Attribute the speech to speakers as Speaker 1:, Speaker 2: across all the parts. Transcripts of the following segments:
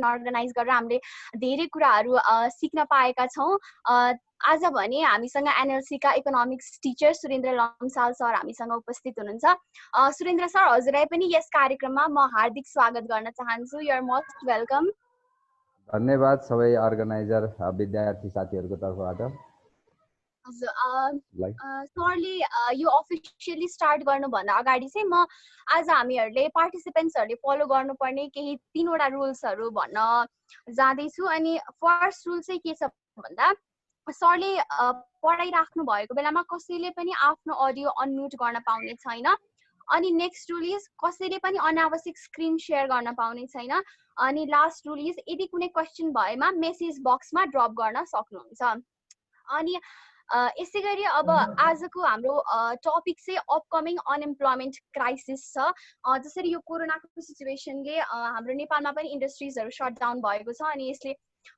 Speaker 1: Organise गरेर हामीले धेरै कुराहरू सिक्न पाएका छौँ। आज भने हामीसँग NLC का economics teacher Surendra Lamsal sir हामीसँग उपस्थित हुनुहुन्छ। सुरेन्द्र सर, हजुरलाई पनि यस कार्यक्रममा म हार्दिक स्वागत गर्न चाहन्छु। You are most welcome.
Speaker 2: धन्यवाद सबै अर्गनाइजर विद्यार्थी साथीहरूको तर्फबाट।
Speaker 1: सरले यो अफिसियली स्टार्ट गर्नुभन्दा अगाडि चाहिँ म आज हामीहरूले पार्टिसिपेन्ट्सहरूले फलो गर्नुपर्ने केही 3वटा रुल्सहरू भन्न जाँदैछु। अनि फर्स्ट रुल चाहिँ के छ भन्दा सरले पढाइराख्नु भएको बेलामा कसैले पनि आफ्नो अडियो अनम्युट गर्न पाउने छैन। अनि नेक्स्ट रुल इज कसैले पनि अनावश्यक स्क्रिन शेयर गर्न पाउने छैन। अनि लास्ट रुल इज यदि कुनै क्वेसन भएमा मेसेज बक्समा ड्रप गर्न सक्नुहुन्छ। अनि यसै गरी अब आजको हाम्रो टपिक चाहिँ अपकमिङ अनएम्प्लोयमेन्ट क्राइसिस छ। जसरी यो कोरोनाको सिचुएसनले हाम्रो नेपालमा पनि इन्डस्ट्रिजहरू सटडाउन भएको छ अनि यसले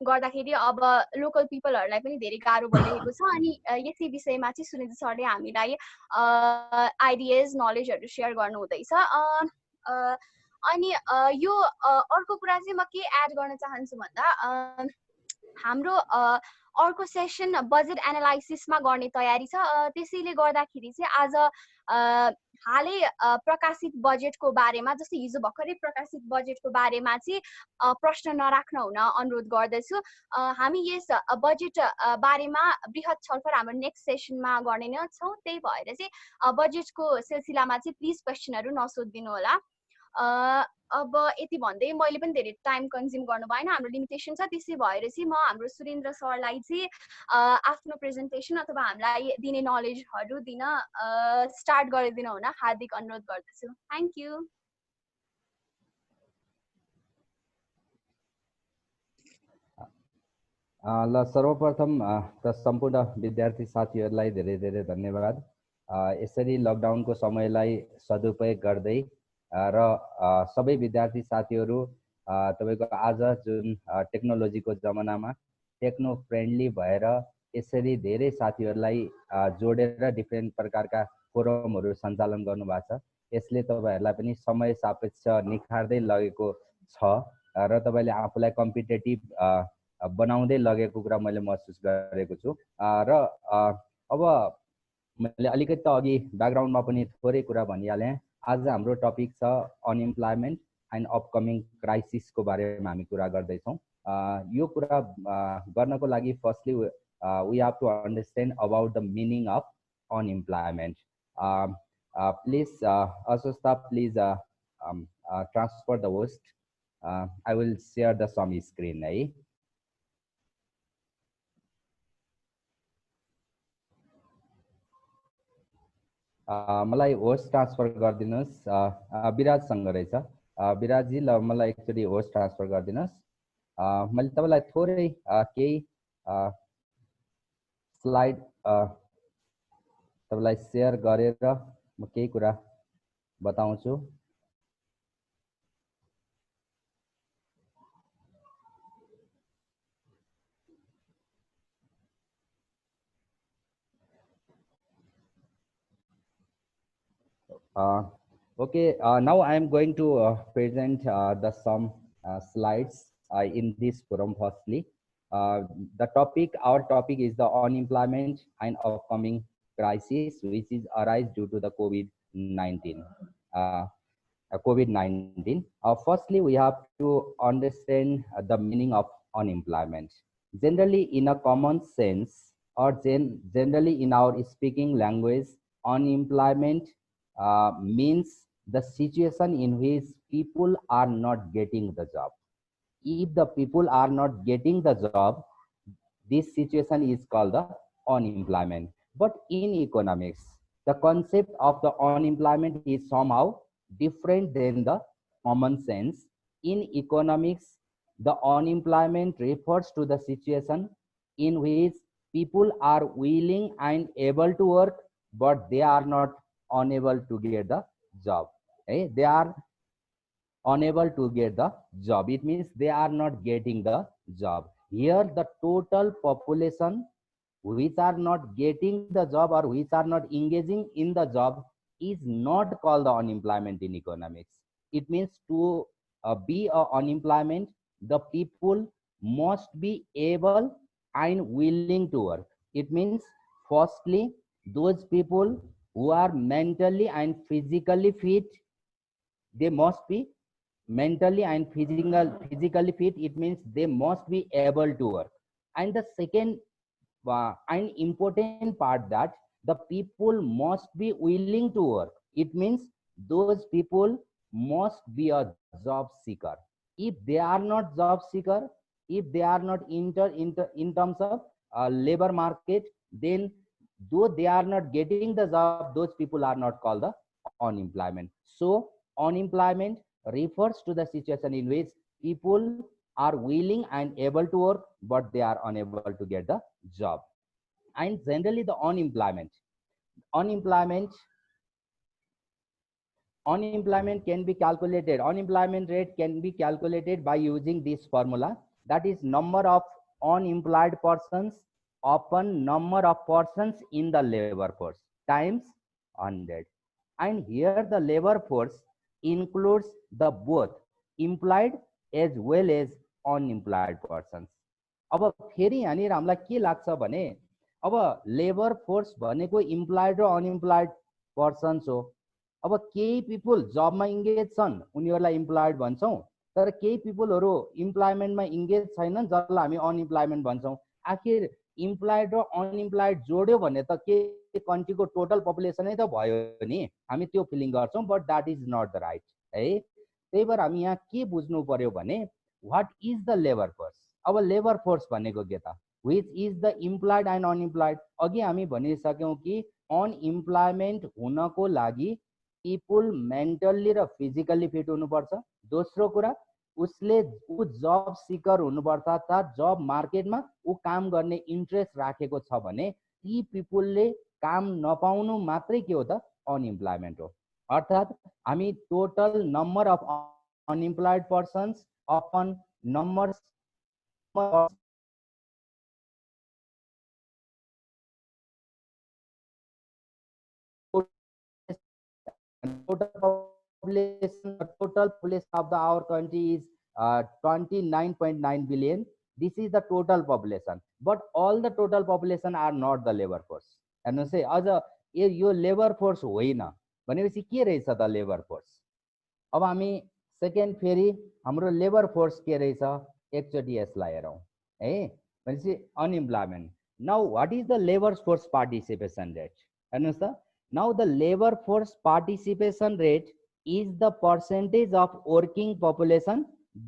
Speaker 1: गर्दाखेरि अब लोकल पिपलहरूलाई पनि धेरै गाह्रो भइरहेको छ। अनि यसै विषयमा चाहिँ सुरेन्द्र सरले हामीलाई आइडियाज नलेजहरू सेयर गर्नुहुँदैछ। अनि यो अर्को कुरा चाहिँ म के एड गर्न चाहन्छु भन्दा हाम्रो अर्को सेसन बजेट एनालाइसिसमा गर्ने तयारी छ। त्यसैले गर्दाखेरि चाहिँ आज हालै प्रकाशित बजेटको बारेमा, जस्तै हिजो भर्खरै प्रकाशित बजेटको बारेमा चाहिँ प्रश्न नराख्न हुन अनुरोध गर्दछु। हामी यस बजेट बारेमा बृहत छलफल हाम्रो नेक्स्ट सेसनमा गर्ने नै छौँ। त्यही भएर चाहिँ बजेटको सिलसिलामा चाहिँ प्लिज क्वेसनहरू नसोधिदिनु होला। अब यति भन्दै मैले पनि धेरै टाइम कन्ज्युम गर्नु भएन, हाम्रो लिमिटेसन छ। त्यसै भएर चाहिँ म हाम्रो सुरेन्द्र सरलाई चाहिँ आफ्नो प्रेजेन्टेसन अथवा हामीलाई दिने नलेजहरू दिन स्टार्ट गरिदिनु हुन हार्दिक अनुरोध गर्दछु। Thank you.
Speaker 2: ल सर्वप्रथम त सम्पूर्ण विद्यार्थी साथीहरूलाई धेरै धेरै धन्यवाद। यसरी लकडाउनको समयलाई सदुपयोग गर्दै र सबै विद्यार्थी साथीहरू तपाईको आज जुन टेक्नोलोजीको जमानामा टेक्नो फ्रेन्डली भएर यसरी धेरै साथीहरूलाई जोडेर डिफ्रेन्ट प्रकारका फोरमहरू सञ्चालन गर्नुभएको छ। यसले तपाईहरूलाई पनि समय सापेक्ष निखार्दै लगेको छ र तपाईले आफूलाई कम्पिटेटिभ बनाउँदै लगेको कुरा मैले महसुस गरेको छु। र अब मैले अलिकति अघि ब्याकग्राउन्डमा पनि थोरै कुरा भनिहालेँ। आज हाम्रो टपिक छ अनइम्प्लोयमेन्ट एन्ड अपकमिङ क्राइसिसको बारेमा हामी कुरा गर्दैछौँ। यो कुरा गर्नको लागि firstly we have to understand about the meaning of unemployment. Please अस्वस्थ please transfer the host. I will share the some screen है। मलाई होस्ट ट्रान्सफर गरिदिनुहोस्। विराजसँग रहेछ। विराजजी ल मलाई एकचोटि होस्ट ट्रान्सफर गरिदिनुहोस्। मैले तपाईँलाई थोरै केही स्लाइड तपाईँलाई सेयर गरेर म केही कुरा बताउँछु। Okay, now I am going to present the some slides in this forum. Firstly, the topic, our topic is the unemployment and upcoming crisis, which is arise due to the COVID-19. Firstly, we have to understand the meaning of unemployment. Generally, in a common sense, or generally in our speaking language, unemployment means the situation in which people are not getting the job. If the people are not getting the job, this situation is called the unemployment. But in economics, the concept of the unemployment is somehow different than the common sense. In economics, the unemployment refers to the situation in which people are willing and able to work, but they are not unable to get the job. They are unable to get the job. It means they are not getting the job. Here the total population which are not getting the job or which are not engaging in the job is not called the unemployment in economics. It means to be a unemployment the people must be able and willing to work. It means, firstly, those people who are mentally and physically fit, they must be mentally and physically fit. It means they must be able to work. And the second and important part, that the people must be willing to work. It means those people must be a job seeker. If they are not job seeker, if they are not in terms of labor market, then though they are not getting the job, those people are not called the unemployment. So unemployment refers to the situation in which people are willing and able to work, but they are unable to get the job. And generally the unemployment unemployment rate can be calculated by using this formula, that is number of unemployed persons upon number of persons in the labor force times 100. And here the labor force includes the both employed as well as unemployed persons. अब फेरि यहाँनिर हामीलाई के लाग्छ भने अब labour force भनेको employed र अनइम्प्लॉयड पर्सन्स हो। अब केही पिपल जबमा इन्गेज छन् उनीहरूलाई इम्प्लॉयड भन्छौं, तर केही पिपलहरु इम्प्लॉयमेन्टमा इन्गेज छैनन् जसलाई हामी अनइम्प्लॉयमेन्ट भन्छौं। आखिर इम्प्लॉयड र अनइम्प्लॉयड जोड्यो भने त के कन्ट्रीको टोटल पपुलेसनै त भयो नि, हामी त्यो फिलिङ गर्छौं, but that is not the right है। त्यही भएर हामी यहाँ के बुझ्नु पर्यो भने what is the labour force. अब लेबर फोर्स भनेको के त, which is the employed and unemployed. अघि हामी भनिसक्यौं कि अनइम्प्लॉयमेन्ट हुनको लागि पिपल मेन्टली र फिजिकली फिट हुनुपर्छ। दोस्रो कुरा उसले जब सिकर हुनुपर्छ, अर्थात् जब मार्केटमा ऊ काम गर्ने इन्ट्रेस्ट राखेको छ भने ती पिपलले काम नपाउनु मात्रै के हो त अनइम्प्लॉयमेन्ट हो। अर्थात् हामी total number of unemployed persons upon number total population of our country is 29.9 billion. This is the total population, but all the total population are not the labor force. And say अझ यो labour force होइन भनेपछि के रहेछ त labour force. अब हामी second फेरि हाम्रो लेबर फोर्स के रहेछ एकचोटी यसलाई हेरौं है। भनेपछि unemployment. Now what is the labour force participation rate. हेर्नुस् त, now the labor force participation rate is the percentage of working population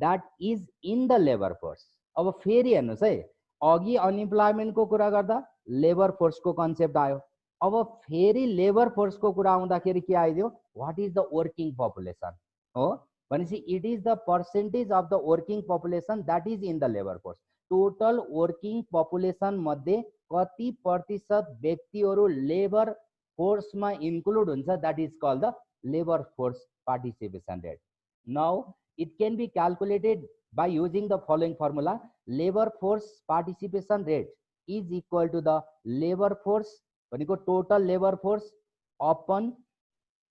Speaker 2: that is in the labor force. अब फेरि हेर्नुस् है, अघि अनइम्प्लॉयमेन्ट को कुरा गर्दा लेबर फोर्स को कन्सेप्ट आयो, अब फेरि लेबर फोर्स को कुरा आउँदाखेरि के आइदियो what is the working population हो। भनेपछि it is the percentage of the working population that is in the labour force. Total working population मध्ये कति प्रतिशत व्यक्तिहरू लेबर फोर्स में include हुन्छ, that is called the labor force participation rate. Now it can be calculated by using the following formula. Labor force participation rate is equal to the labor force भनेको total labour force upon,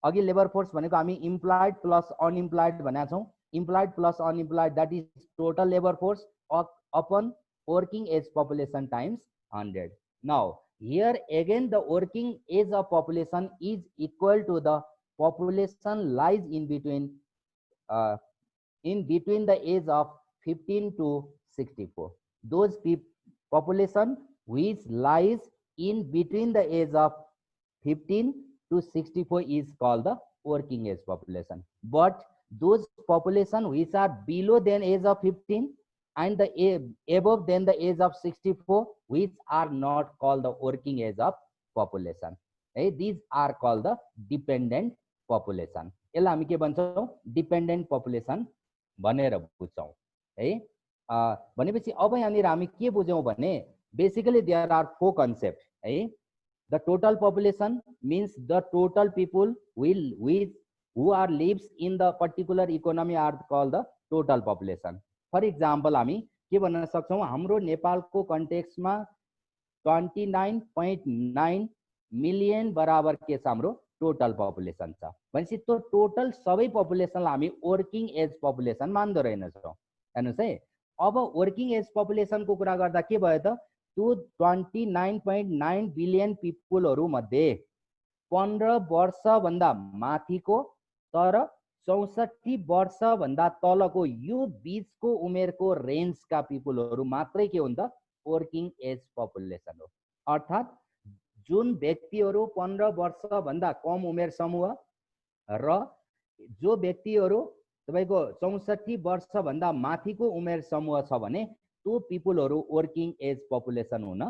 Speaker 2: अघि labour force भनेको हामी employed plus unemployed भनेका छौं, employed plus unemployed that is total labour force upon working age population times 100. Now here again the working age of population is equal to the population lies in between the age of 15 to 64. Those population which lies in between the age of 15 to 64 is called the working age population. But those population which are below than age of 15 and the above than the age of 64 which are not called the working age of population. These are called the dependent population. यसलाई हामी के भन्छौं dependent population भनेर बुझ्छौं है। भनेपछि अब यहाँनिर हामी के बुझ्यौं भने basically there are four concept है। The total population means the total people who are lives in the particular economy are called the total population. For example हामी के भन्न सक्छौं हाम्रो नेपालको कन्टेक्स्टमा 29.9 मिलियन बराबर के छ हाम्रो टोटल पपुलेसन छ। भनेपछि त्यो टोटल सबै पपुलेसनलाई हामी वर्किङ एज पपुलेसन मान्दो रहेनछौं। हेर्नुस् है, अब वर्किङ एज पपुलेसनको कुरा गर्दा के भयो त, त्यो 29.9 बिलियन पिपुलहरू मध्ये 15 वर्षभन्दा माथिको तर 64 वर्षभन्दा तलको यो बीचको उमेरको रेन्जका पिपुलहरू मात्रै के हुन्छ, वर्किङ एज पपुलेसन हो। अर्थात् जुन व्यक्तिहरू 15 वर्षभन्दा कम उमेर समूह र जो व्यक्तिहरू तपाईको 64 वर्षभन्दा माथिको उमेर समूह छ भने त्यो पिपुलहरू वर्किङ एज पपुलेसन हुन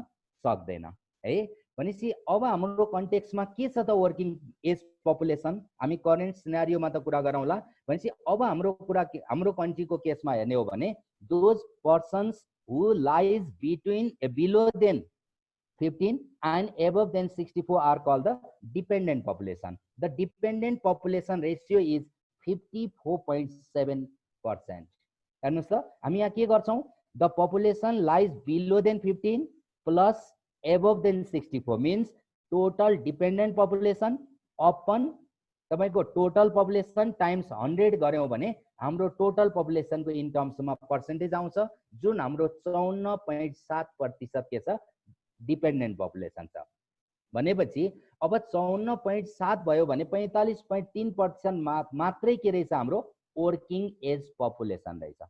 Speaker 2: सक्दैन है। भनेपछि अब हाम्रो कन्टेक्स्टमा के छ त वर्किङ एज पपुलेसन, हामी करेन्ट सिनारियोमा त कुरा गरौँला। भनेपछि अब हाम्रो कन्ट्रीको केसमा हेर्ने हो भने those persons who lies between below than 15 and above than 64 are called the dependent population. The dependent population ratio is 54.7%. हेर्नुस् त, हामी यहाँ के गर्छौं, the population lies below than 15 plus above than 64 means total dependent population upon तपाईको total population times 100 गर्यौं भने हाम्रो टोटल पपुलेसनको इन टर्म्समा पर्सेन्टेज आउँछ, जुन हाम्रो 54.7% के छ, डिपेन्डेन्ट पपुलेसन छ। भनेपछि अब 54.7 भयो भने 45.3% मात्रै के रहेछ, हाम्रो वर्किङ एज पपुलेसन रहेछ।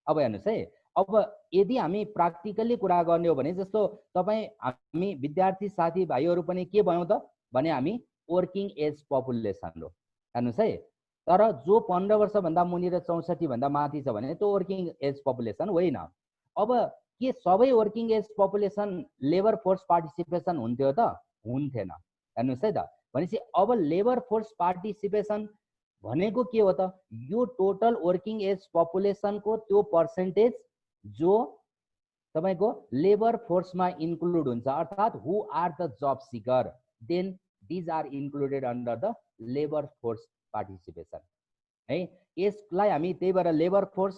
Speaker 2: अब हेर्नुस् है, अब यदि हामी प्र्याक्टिकली कुरा गर्ने हो भने जस्तो तपाई हामी विद्यार्थी साथीभाइहरू पनि के भयौं त भने हामी वर्किङ एज पपुलेसन हो। हेर्नुस् है, तर जो 15 वर्षभन्दा मुनि र 64 भन्दा माथि छ भने त्यो वर्किङ एज पपुलेसन होइन। अब के सबै working age population labour force participation हुन्थ्यो त? हुन्थेन। हेर्नुस् है त, भनेपछि अब लेबर फोर्स पार्टिसिपेसन भनेको के हो त, यो टोटल वर्किङ एज पपुलेसनको त्यो पर्सेन्टेज जो तपाईको लेबर फोर्समा इन्क्लुड हुन्छ, अर्थात् who are the job seeker, then these are included under the labor force participation है। यसलाई हामी त्यही भएर labour force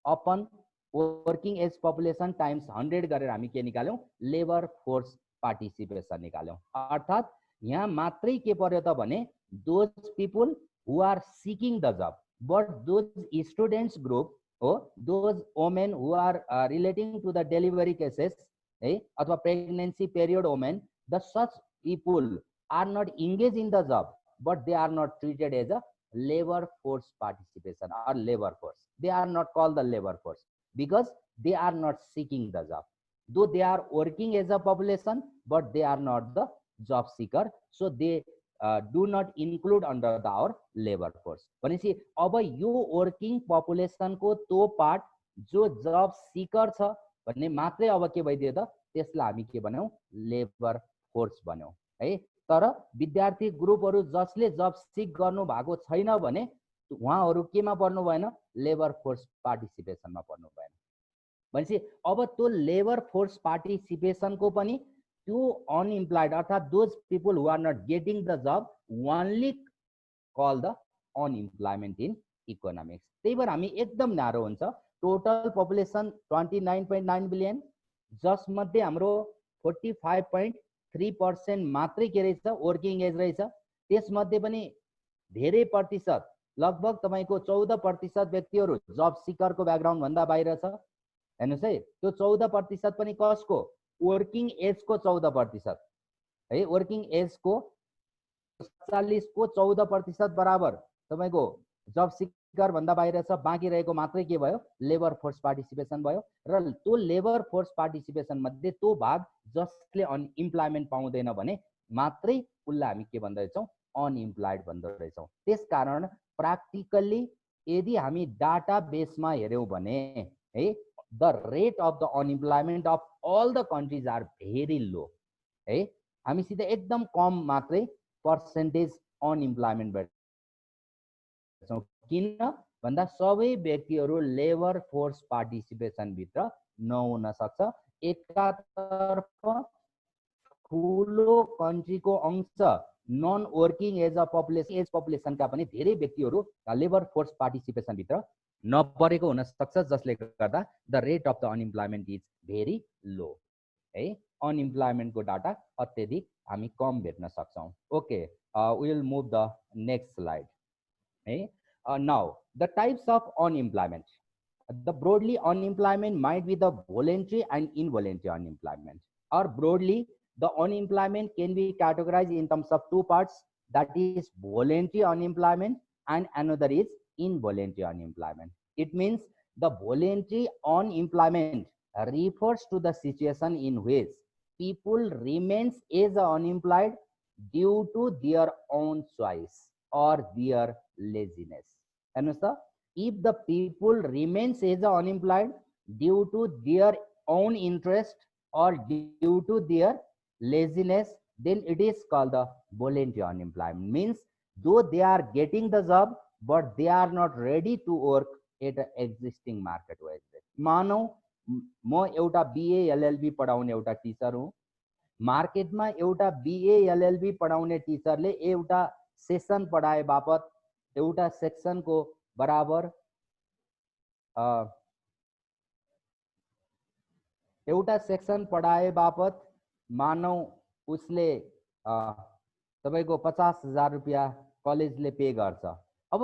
Speaker 2: upon working age population times 100 गरेर हामी के निकाल्यौं, लेबर फोर्स पार्टिसिपेसन निकाल्यौं। अर्थात् यहाँ मात्रै के पर्यो त भने those people who are seeking the job, but those students group हो, those women who are relating to the delivery cases है अथवा pregnancy period women, the such people are not engaged in the job but they are not treated as a labor force participation or labor force. They are not called the labor force because they are not seeking the job, though they are working as a population but they are not the job seeker, so they do not include under the our labor force। भनेपछि अब यो working population को त्यो part जो जब seeker छ भन्ने मात्रै अब के भइदियो त, त्यसलाई हामी के भन्यौं, लेबर फोर्स भन्यौं है। तर विद्यार्थी ग्रुपहरू जसले जब सिक गर्नु भएको छैन भने उहाँहरू केमा पर्नु भएन, लेबर फोर्स पार्टिसिपेसनमा पर्नु भएन। भनेपछि अब त्यो लेबर फोर्स पार्टिसिपेसनको पनि त्यो अनइम्प्लॉयड अर्थात् those people who are not getting the job only call the unemployment in economics. त्यही भएर हामी एकदम न्यारो हुन्छ। टोटल पपुलेसन 29.9 बिलियन, जसमध्ये हाम्रो 45.3% मात्रै के रहेछ, वर्किङ एज रहेछ। त्यसमध्ये पनि धेरै प्रतिशत लगभग तपाईको 14% व्यक्तिहरू जब सिकरको ब्याकग्राउन्ड भन्दा बाहिर छ। हेर्नुस् है, त्यो 14% पनि कसको, वर्किङ एजको 14% है। वर्किङ एजको 40 को 14% बराबर तपाईको जब सिकर भन्दा बाहिर छ, बाँकी रहेको मात्रै के भयो, लेबर फोर्स पार्टिसिपेसन भयो। र त्यो लेबर फोर्स पार्टिसिपेसन मध्ये त्यो भाग जसले अनइम्प्लॉयमेन्ट पाउँदैन भने मात्रै उसलाई हामी के भन्दो रहेछौं, अनइम्प्लॉयड भन्दो रहेछौं। त्यसकारण प्र्याक्टिकली यदि हामी डाटा बेसमा हेर्यौं भने है, the rate of the unemployment of all the countries are very low है। हामीसित एकदम कम मात्रै पर्सेन्टेज अनइम्प्लॉयमेन्ट भेट्छौं। किन भन्दा सबै व्यक्तिहरू लेबर फोर्स पार्टिसिपेसन भित्र नहुन सक्छ। एकातर्फ ठुलो कन्ट्रीको अंश नन वर्किङ एज अ पपुलेसनका पनि धेरै व्यक्तिहरू लेबर फोर्स पार्टिसिपेसन भित्र नपरेको हुन सक्छ, जसले गर्दा the rate of the unemployment is very low है। अनइम्प्लॉयमेन्टको डाटा अत्यधिक हामी कम भेट्न सक्छौं। Okay, we will move the next slide है। Now the types of unemployment. The broadly unemployment might be the voluntary and involuntary unemployment, or broadly the unemployment can be categorized in terms of two parts, that is voluntary unemployment and another is involuntary unemployment. It means the voluntary unemployment refers to the situation in which people remains as unemployed due to their own choice or their laziness. Understand? If the people remains as unemployed due to their own interest or due to their laziness, then it is called the voluntary unemployment. Means though they are getting the job but they are not ready to work at the existing market wise. मानौ म एउटा BA LLB पढाउने एउटा teacher हुँ, मार्केटमा एउटा BA LLB पढाउने टिचरले एउटा सेसन पढाए बापत एउटा सेक्सनको बराबर एउटा सेक्सन पढाए बापत मानौ उसले तपाईको 50,000 रुपैयाँ कलेजले पे गर्छ. अब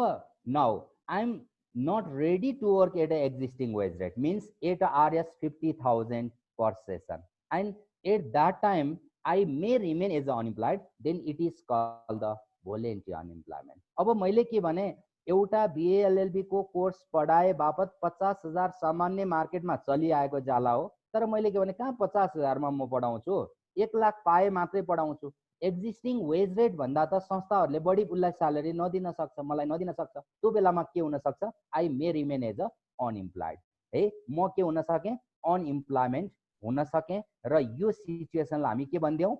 Speaker 2: now I am not ready to work at an existing wage rate, means at RS 50,000 per session, and at that time I may remain as unemployed, then it is called the voluntary unemployment. अब मैले के भने एउटा BA LLB को course पढाए बापत 50,000 सामान्य मार्केटमा चलिआएको जाला हो, तर मैले के भने कहाँ 50,000 मा म पढाउँछु, 1 लाख पाए मात्रै पढाउँछु. एक्जिस्टिङ वेज रेट भन्दा त संस्थाहरूले बढी उसलाई स्यालेरी नदिन सक्छ, मलाई नदिन सक्छ. त्यो बेलामा के हुन सक्छ, I may remain as a unemployed है, म के हुन सके, अनइम्प्लॉयमेन्ट हुन सके. र यो सिचुएसनलाई हामी के भन्दियौ,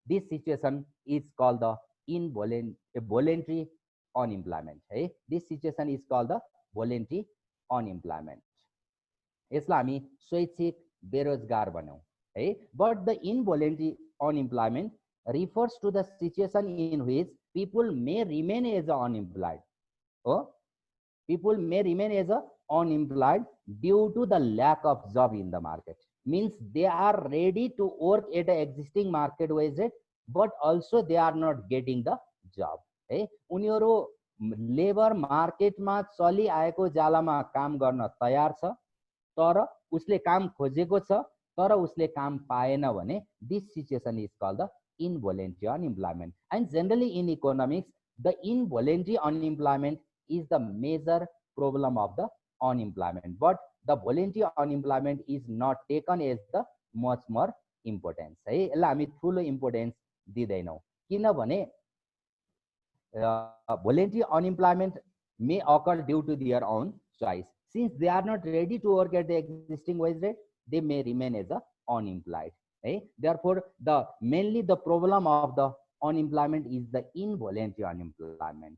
Speaker 2: this situation is called the involuntary unemployment है. This situation is called the voluntary unemployment. यसलाई हामी स्वैच्छिक बेरोजगार भन्यौ है. But the involuntary unemployment refers to the situation in which people may remain as unemployed. Oh, people may remain as unemployed due to the lack of job in the market. Means they are ready to work at an existing market wage rate, but also they are not getting the job. है, उनीहरु labour मार्केटमा चलि आएको जालामा काम गर्न तयार छ, तर उसले काम खोजेको छ तर उसले काम पाएन भने this situation is called the involuntary unemployment. And generally in economics, the involuntary unemployment is the major problem of the unemployment, but the voluntary unemployment is not taken as the much more importance है. यसलाई हामी ठुलो importance दिदैनौ, किनभने voluntary unemployment may occur due to their own choice. Since they are not ready to work at the existing wage rate, they may remain as a unemployed. Okay? Therefore, mainly the problem of the unemployment is the involuntary unemployment.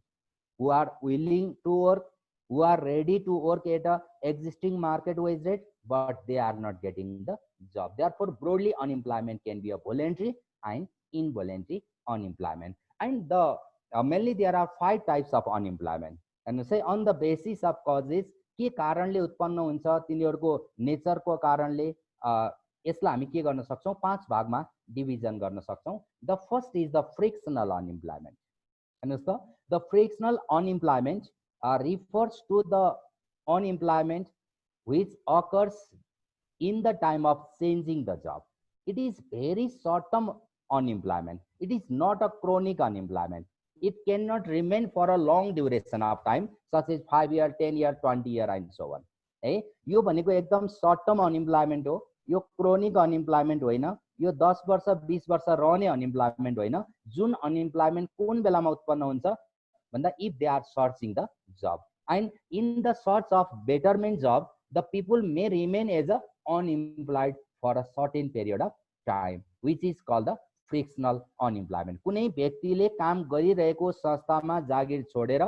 Speaker 2: Who are willing to work, who are ready to work at a existing market wage rate, but they are not getting the job. Therefore, broadly unemployment can be a voluntary and involuntary unemployment. And the mainly there are 5 types of unemployment. And say on the basis of causes, के कारणले उत्पन्न हुन्छ, तिनीहरुको नेचरको कारणले यसलाई हामी के गर्न सक्छौं, 5 भागमा डिभिजन गर्न सक्छौं. The first is the frictional unemployment. Understand? The frictional unemployment refers to the unemployment which occurs in the time of changing the job. It is very short-term unemployment. It is not a chronic unemployment. It cannot remain for a long duration of time, such as 5 years, 10 years, 20 years, and so on. है, यो भनेको एकदम short term unemployment हो, यो chronic unemployment होइन, यो 10 वर्ष 20 वर्ष रहने अनइम्प्लॉयमेंट होइन. जुन अनइम्प्लॉयमेंट कुन बेलामा उत्पन्न हुन्छ भन्दा if they are searching the job and in the search of betterment job, the people may remain as a unemployed for a certain period of time, which is called the frictional unemployment. कुनै व्यक्तिले काम गरिरहेको संस्थामा जागिर छोडेर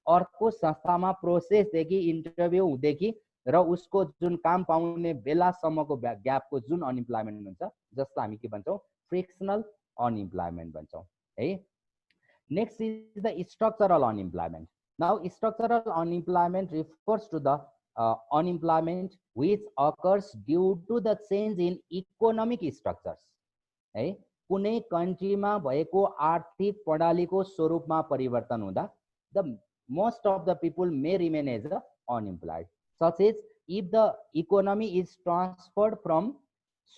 Speaker 2: अर्को संस्थामा प्रोसेसदेखि interview हुँदेखि र उसको जुन काम पाउने बेलासम्मको ग्यापको जुन अनइम्प्लॉयमेंट हुन्छ, जसलाई हामी के भन्छौं, फ्रिक्सनल अनइम्प्लॉयमेंट भन्छौं है. Next is the structural unemployment. Now structural unemployment refers to the unemployment which occurs due to the change in economic structures. है, कुनै कन्ट्रीमा भएको आर्थिक प्रणालीको स्वरूपमा परिवर्तन हुँदा the most of the people may remain as unemployed. such as if the economy is transferred from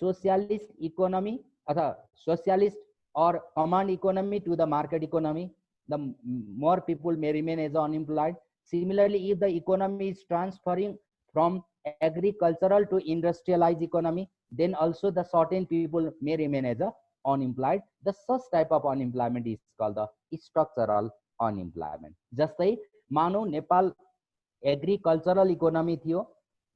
Speaker 2: socialist economy अथवा socialist or command economy to the market economy, the more people may remain as unemployed. Similarly, if the economy is transferring from agricultural to industrialized economy, then also the certain people may remain as unemployed. The such type of unemployment is called the structural unemployment. जस्तै मानौ Nepal agricultural economy थियो,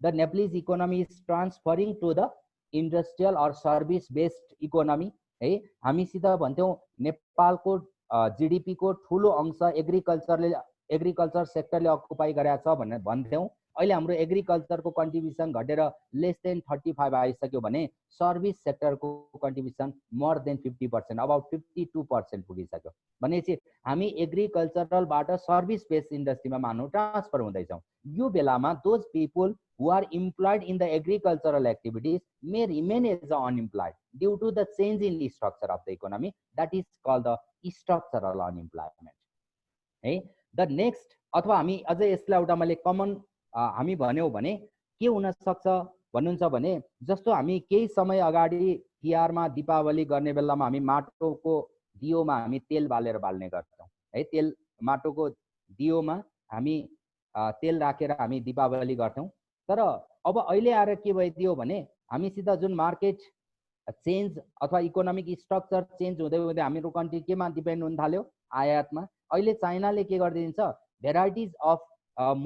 Speaker 2: the Nepalese economy is transferring to the industrial or service based economy है। हामीसित भन्थ्यौँ नेपालको GDP को ठुलो अंश एग्रिकल्चर सेक्टरले अकुपाई गरेको छ भनेर भन्थ्यौँ। अहिले हाम्रो एग्रिकल्चर को कन्ट्रिब्युसन घटेर लेस देन 35 आइसक्यो भने सर्भिस सेक्टर को कन्ट्रिब्युसन मोर देन 50%, अबाउट 52% पुगिसक्यो। भनेपछि हामी एग्रिकल्चरलबाट सर्भिस बेस्ड इन्डस्ट्रीमा मानौ ट्रान्सफर हुँदैछौँ। यो बेलामा those people who are employed in the agricultural activities may remain as unemployed due to the change in the structure of the economy. That is called the structural unemployment. है the next अथवा हामी अझै यसलाई एउटा मैले common हामी भन्यौं भने के हुन सक्छ भन्नुहुन्छ भने जस्तो हामी केही समय अगाडि तिहारमा दीपावली गर्ने बेलामा हामी माटोको दियोमा हामी तेल बालेर बाल्ने गर्छौं है। तेल माटोको दियोमा हामी तेल राखेर हामी दीपावली गर्छौं। तर अब अहिले आएर के भइदियो भने हामीसित जुन मार्केट चेन्ज अथवा इकोनोमिक स्ट्रक्चर चेन्ज हुँदै हुँदै हाम्रो कन्ट्री केमा डिपेन्ड हुन थाल्यो, आयातमा। अहिले चाइनाले के गरिदिन्छ, भेराइटिज अफ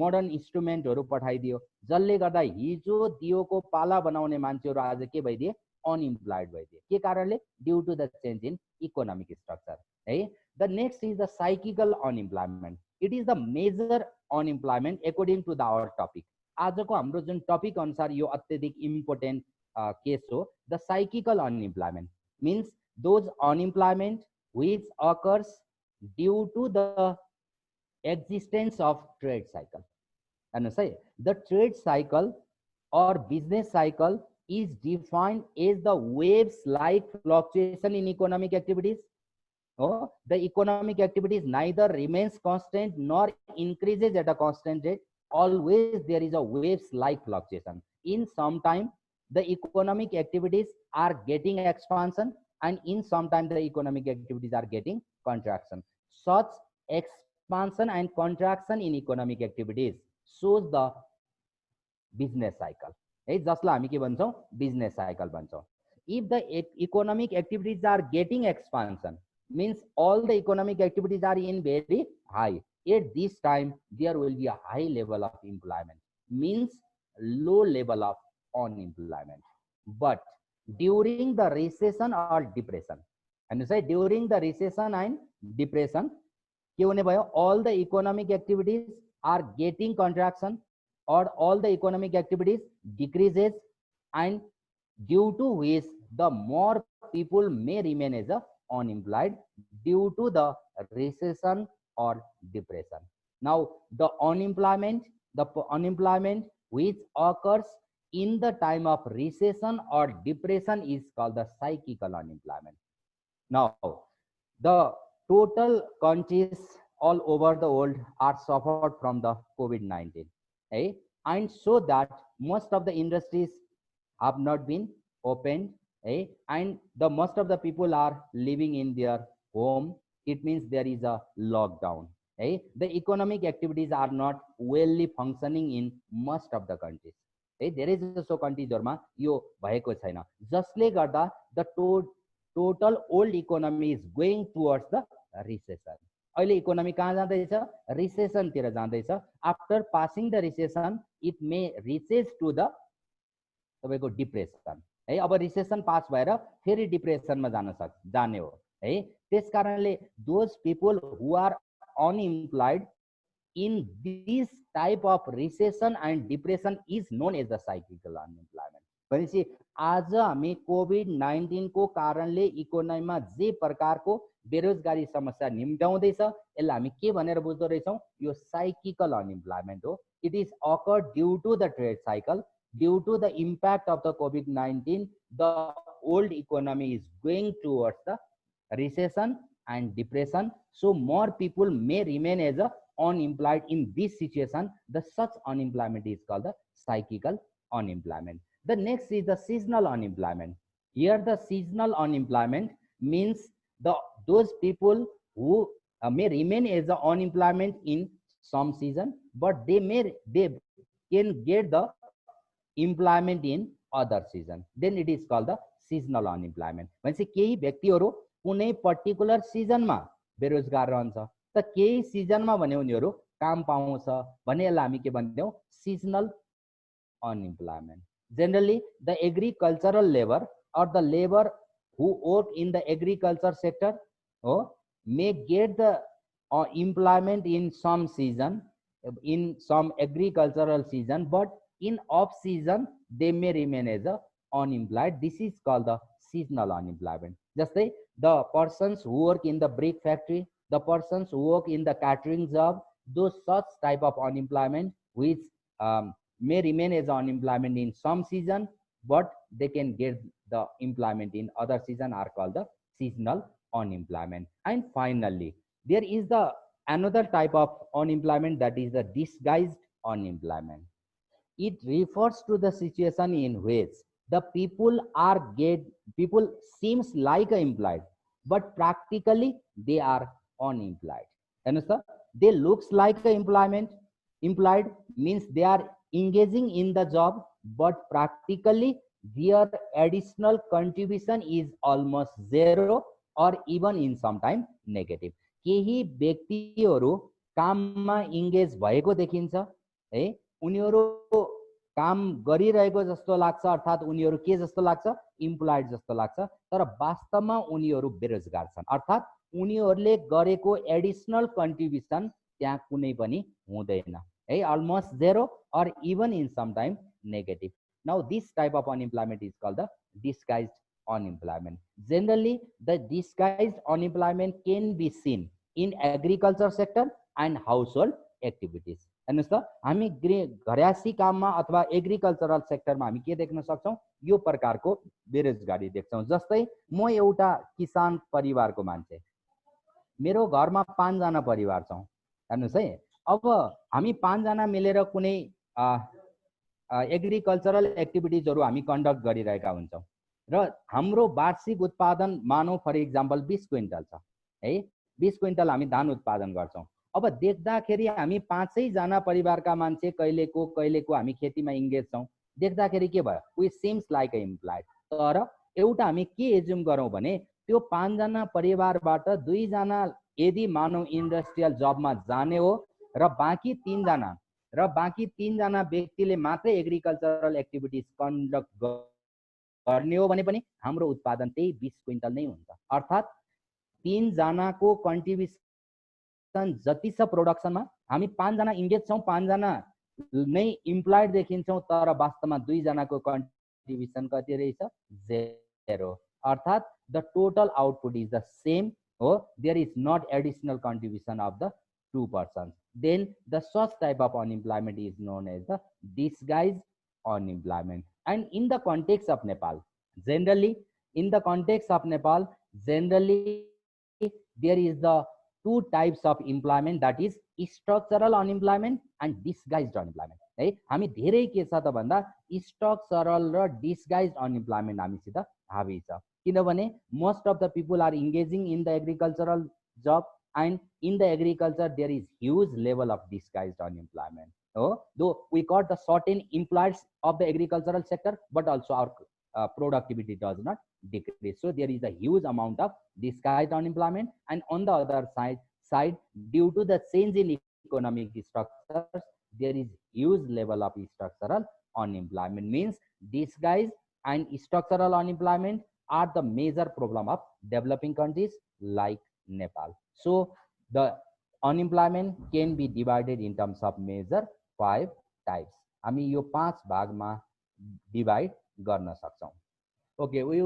Speaker 2: मोडर्न इन्स्ट्रुमेन्टहरु पठाइदियो, जसले गर्दा हिजो दियोको पाला बनाउने मान्छेहरु आज के भइदिए, अनइम्प्लॉयड भइदिए। के कारणले? Due to the change in economic structure है। The next is the cyclical unemployment. It is the major unemployment according to the our topic. आजको हाम्रो जुन टपिक अनुसार यो अत्यधिक इम्पोर्टेन्ट केस हो। The cyclical unemployment means those unemployment which occurs due to the existence of trade cycle. And say the trade cycle or business cycle is defined as the waves like fluctuation in economic activities. Oh, the economic activities neither remains constant nor increases at a constant rate. Always there is a waves like fluctuation. In some time the economic activities are getting expansion, and in some time the economic activities are getting contraction. Such expansion and contraction in economic activities shows the business cycle है, जसलाई हामी के भन्छौं, business cycle भन्छौं। If the economic activities are getting expansion, means all the economic activities are in very high. At this time there will be a high level of employment, means low level of unemployment. But during the recession or depression, and you say during the recession and depression के होने भयो, all the economic activities are getting contraction or all the economic activities decreases, and due to which the more people may remain as unemployed due to the recession or depression. Now the unemployment which occurs in the time of recession or depression is called the cyclical unemployment. Now the total countries all over the world are suffered from the COVID-19, okay? And so that most of the industries have not been opened, okay? And the most of the people are living in their home. It means there is a lockdown, okay? The economic activities are not well functioning in most of the countries. धेरै जसो कन्ट्रीजहरुमा यो भएको छैन, जसले गर्दा the total old economy is going towards the recession. अहिले economy कहाँ जाँदैछ? रिसेसन तिर जाँदैछ। After passing the recession it may reaches to the तपाईको डिप्रेसन है। अब रिसेसन पास भएर फेरि डिप्रेसनमा जाने हो है। त्यसकारणले those people who are unemployed in this type of recession and depression is known as the cyclical unemployment. भनेपछि आज हामी कोभिड-19 को कारणले इकोनोमीमा जे प्रकारको बेरोजगारी समस्या निम्त्याउँदैछ, यसलाई हामी के भनेर बुझ्दो रहेछौं? यो साइक्लिकल अनइम्प्लॉयमेन्ट हो। It is occurred due to the trade cycle, due to the impact of the covid the old economy is going towards the recession and depression, so more people may remain as unemployed in this situation, the such unemployment is called the cyclical unemployment. The next is the seasonal unemployment. Here the seasonal unemployment means those people who may remain as the unemployment in some season, but they can get the employment in other season. Then it is called the seasonal unemployment. भनेपछि केही व्यक्तिहरू कुनै particular सिजनमा बेरोजगार रहन्छ, त केही सिजनमा भने उनीहरू काम पाउँछ भने यसलाई हामी के भन्छौँ, seasonal unemployment. Generally the agricultural labor or the labor who work in the agriculture sector may get the employment in some season, in some agricultural season, but in off season they may remain as a unemployed. This is called the seasonal unemployment. Just say the persons who work in the brick factory, the persons who work in the catering job, those such type of unemployment which may remain as unemployment in some season, but they can get the employment in other season are called the seasonal unemployment. And finally, there is the another type of unemployment, that is the disguised unemployment. It refers to the situation in which the people seems like employed, but practically they are unemployed. Understand? They looks like employed means they are engaging in the job, but practically their additional contribution is almost zero or even in sometime negative. केही व्यक्तिहरू काममा engage भएको देखिन्छ है, उनीहरू काम गरिरहेको जस्तो लाग्छ, अर्थात् उनीहरू के जस्तो लाग्छ, इम्प्लॉयड जस्तो लाग्छ, तर वास्तवमा उनीहरू बेरोजगार छन्, अर्थात् उनीहरूले गरेको एडिशनल कन्ट्रिब्युसन त्यहाँ कुनै पनि हुँदैन है, almost zero or even in sometime negative. Now this type of unemployment is called the disguised unemployment. Generally the disguised unemployment can be seen in agriculture sector and household activities. हेर्नुस् त, हामी घरायसी काममा अथवा एग्रिकल्चरल सेक्टरमा हामी के देख्न सक्छौं, यो प्रकारको बेरोजगारी देख्छौं। जस्तै म एउटा किसान परिवारको मान्छे, मेरो घरमा 5 जना परिवार छौं, हेर्नुस् है, अब हामी 5 जना मिलेर कुनै एग्रिकल्चरल एक्टिभिटीजहरु हामी कन्डक्ट गरिरहेका हुन्छौं र हाम्रो वार्षिक उत्पादन मानौ फर एक्जाम्पल 20 क्विन्टल छ है, 20 क्विन्टल हामी धान उत्पादन गर्छौं। अब देख्दाखेरि हामी 5 जना परिवारका मान्छे कहिलेको हामी खेतीमा इन्गेज छौं, देख्दाखेरि के भयो, वी सिम्स लाइक एम्प्लॉयड। तर एउटा हामी के एज्युम गरौं भने त्यो 5 जना परिवारबाट 2 जना यदि मानौ इन्डस्ट्रियल जबमा जाने हो र बाँकी 3 जना व्यक्तिले मात्रै एग्रिकल्चरल एक्टिभिटीज कन्डक्ट गर्ने हो भने पनि हाम्रो उत्पादन त्यही 20 क्विन्टल नै हुन्छ। अर्थात् 3 जनाको कन्ट्रिब्युसन जति छ प्रोडक्सनमा, हामी 5 जना इन्गेज छौं, 5 जना नै इम्प्लॉयड देखिन्छौं, तर वास्तवमा 2 जनाको कन्ट्रिब्युसन कति रहेछ, 0। अर्थात् the total output is the same, there is not additional contribution of the 2 persons. Then the such type of unemployment is known as the disguised unemployment. And in the context of Nepal, generally there is the 2 types of employment, that is structural unemployment and disguised unemployment है। हामी धेरै के छ त भन्दा structural र disguised अनइम्प्लॉयमेन्ट हामीसित हावी छ, किनभने most of the people are engaging in the agricultural job, and in the agriculture there is huge level of disguised unemployment. Though we got the certain employees of the agricultural sector, but also our productivity does not decrease. So there is a huge amount of disguised unemployment. And on the other side, due to the change in economic structures, there is huge level of structural unemployment. Means disguised and structural unemployment are the major problem of developing countries like Nepal. So the unemployment can be divided in terms of major 5 types. हामी यो 5 भागमा divide गर्न सक्छौं। Okay, we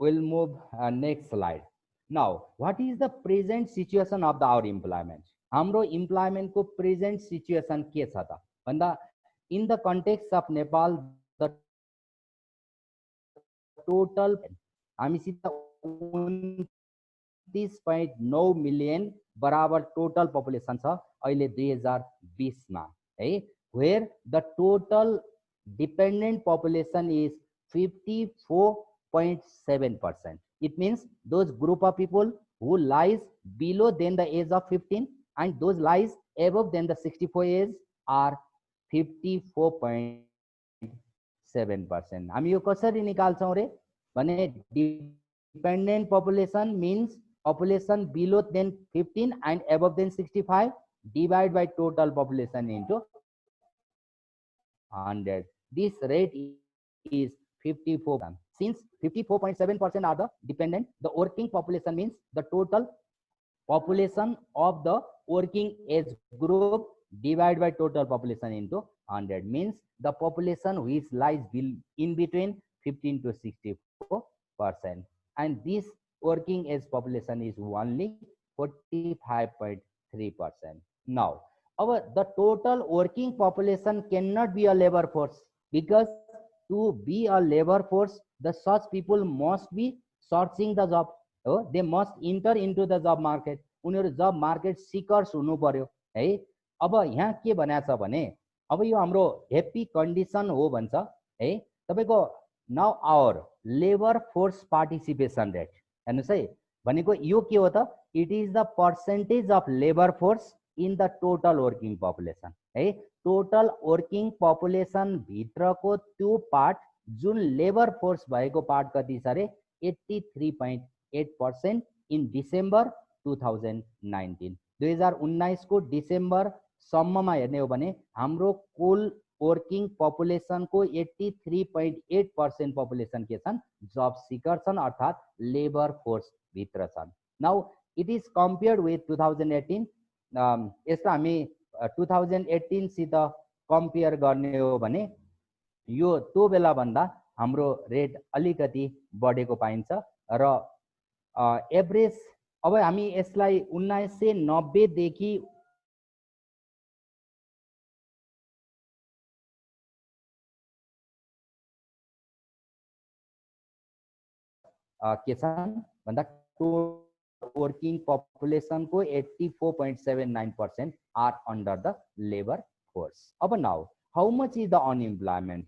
Speaker 2: will move next slide. Now, what is the present situation of our employment? हाम्रो employment को present situation के छ त भन्दा, in the context of Nepal, the total हामीसित 29.9 million बराबर टोटल पपुलेसन छ अहिले 2020 मा है, where the total dependent population is 54.7%. It means those group of people who lies below than the age of 15 and those lies above than the 64 age are 54.7%. हामी यो कसरी निकाल्छौं रे भने dependent population means population below than 15 and above than 65 divided by total population into 100. This rate is 54. Since 54.7% are the dependent, the working population means the total population of the working age group divided by total population into 100 means the population which lies in between 15 to 64%, and this working age population is only 45.3%. Now, the total working population cannot be a labor force, because to be a labor force, the such people must be searching the job. They must enter into the job market. उनीहरु जब market seekers हुनु पर्यो है। अब यहाँ के भनेको छ भने अब यो हाम्रो हेप्पी कन्डिसन हो भन्छ है। तपाईको now our labour force participation rate हेर्नुस् है, भनेको यो के हो त, it is the percentage of labour force in the total working population है। टोटल वर्किङ पपुलेसन भित्रको त्यो पार्ट जुन लेबर फोर्स भएको पार्ट कति छ रे, 83.8% इन डिसेम्बर 2019। 2019 को डिसेम्बर सम्ममा हेर्ने हो भने हाम्रो कुल वर्किङ पपुलेसन को 83.8% पपुलेसन के छन्, जब सिकर छन् अर्थात लेबर फोर्स भित्र छन्। Now it is compared with 2018। यसलाई हामी 2018 सित कम्पेयर गर्ने हो भने यो त्यो बेला भन्दा हाम्रो रेट अलिकति बढेको पाइन्छ र एभरेज अब हामी यसलाई 1990 देखि के छन् भन्दा working population को 84.79% are under the labor force. अब now how much is the unemployment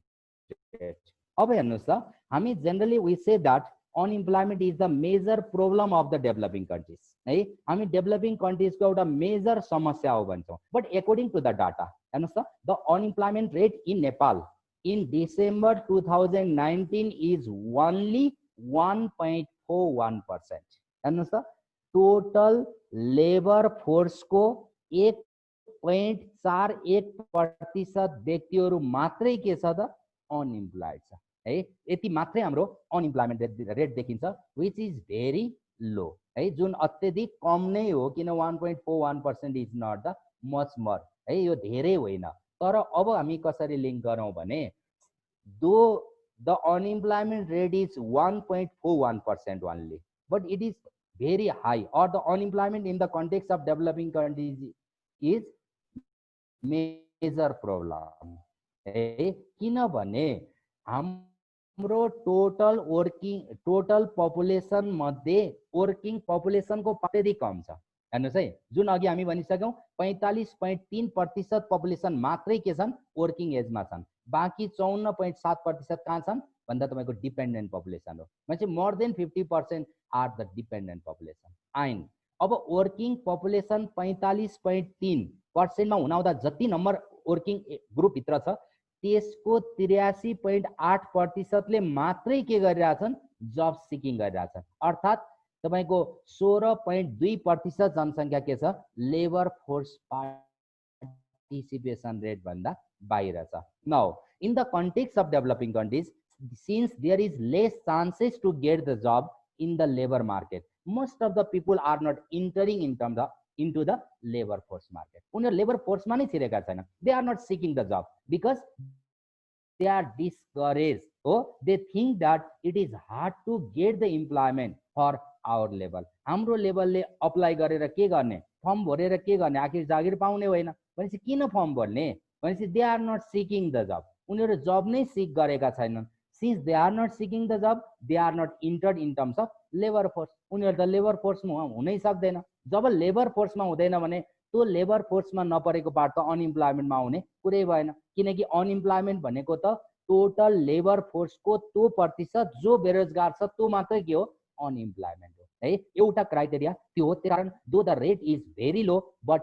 Speaker 2: rate? अब हेर्नुस् त, हामी generally we say that unemployment is the major problem of the developing countries है। हामी developing countries को एउटा major समस्या हो भन्छौं। But according to the data हेर्नुस् त, the unemployment rate in Nepal in December 2019 is only 1.41%। हेर्नुस् त, टोटल लेबर फोर्स को 1.41% व्यक्तिहरु मात्रै के छ त, अनइम्प्लॉयड छ है। यति मात्रै हाम्रो अनइम्प्लॉयमेन्ट रेट देखिन्छ, व्हिच इज भेरी लो है, जुन अत्यधिक कम नै हो, किन 1.41% is not the much more है, यो धेरै होइन। तर अब हामी कसरी लिंक गरौं भने though the unemployment rate is 1.41% only, but it is very high, or the unemployment in the context of developing countries is major problem है। किनभने हाम्रो टोटल पपुलेसन मध्ये वर्किङ पपुलेसन को अत्यधिक कम छ। हेर्नुस् है, जुन अघि हामी भनिसक्यौं 45.3% पपुलेसन मात्रै के छन्, वर्किङ एजमा छन्। बाँकी 54.7% कहाँ छन् भन्दा तपाईको डिपेन्डेन्ट पपुलेसन हो। भनेपछि more than 50% are the dependent population. And अब वर्किङ पपुलेसन 45.3% मा हुँदा जति नम्बर वर्किङ ग्रुप भित्र छ त्यसको 83.8% ले मात्रै के गरिरहेछन्, जब सिकिङ गरिरहेछन्। अर्थात तपाईको 16.2% जनसंख्या के छ, लेबर फोर्स पार्टिसिपेसन रेट भन्दा बाहिर छ। Now in the context of developing countries, since there is less chances to get the job in the labor market, most of the people are not entering into the labor force market. उनीहरु labour force मा नै छिरेका छैनन्। They are not seeking the job because they are discouraged. So they think that it is hard to get the employment for our level. हाम्रो लेभलले apply गरेर के गर्ने, form भरेर के गर्ने, आखिर जागिर पाउने होइन भनेपछि किन फर्म भर्ने भनेपछि they are not seeking the job, उनीहरु जब नै सिक गरेका छैनन्। since they are not seeking the job, they are not entered in terms of labor force. उनीहरु त लेबर फोर्समा हुनै सक्दैन। जब लेबर फोर्समा हुँदैन भने त्यो लेबर फोर्समा नपरेको पार्ट त अनइम्प्लॉयमेन्टमा हुने कुरै भएन, किनकि अनइम्प्लॉयमेन्ट भनेको त टोटल लेबर फोर्सको त्यो प्रतिशत जो बेरोजगार छ त्यो मात्रै के हो, अनइम्प्लॉयमेन्ट हो है। एउटा क्राइटेरिया त्यो हो। त्यसकारण दो the rate is very low but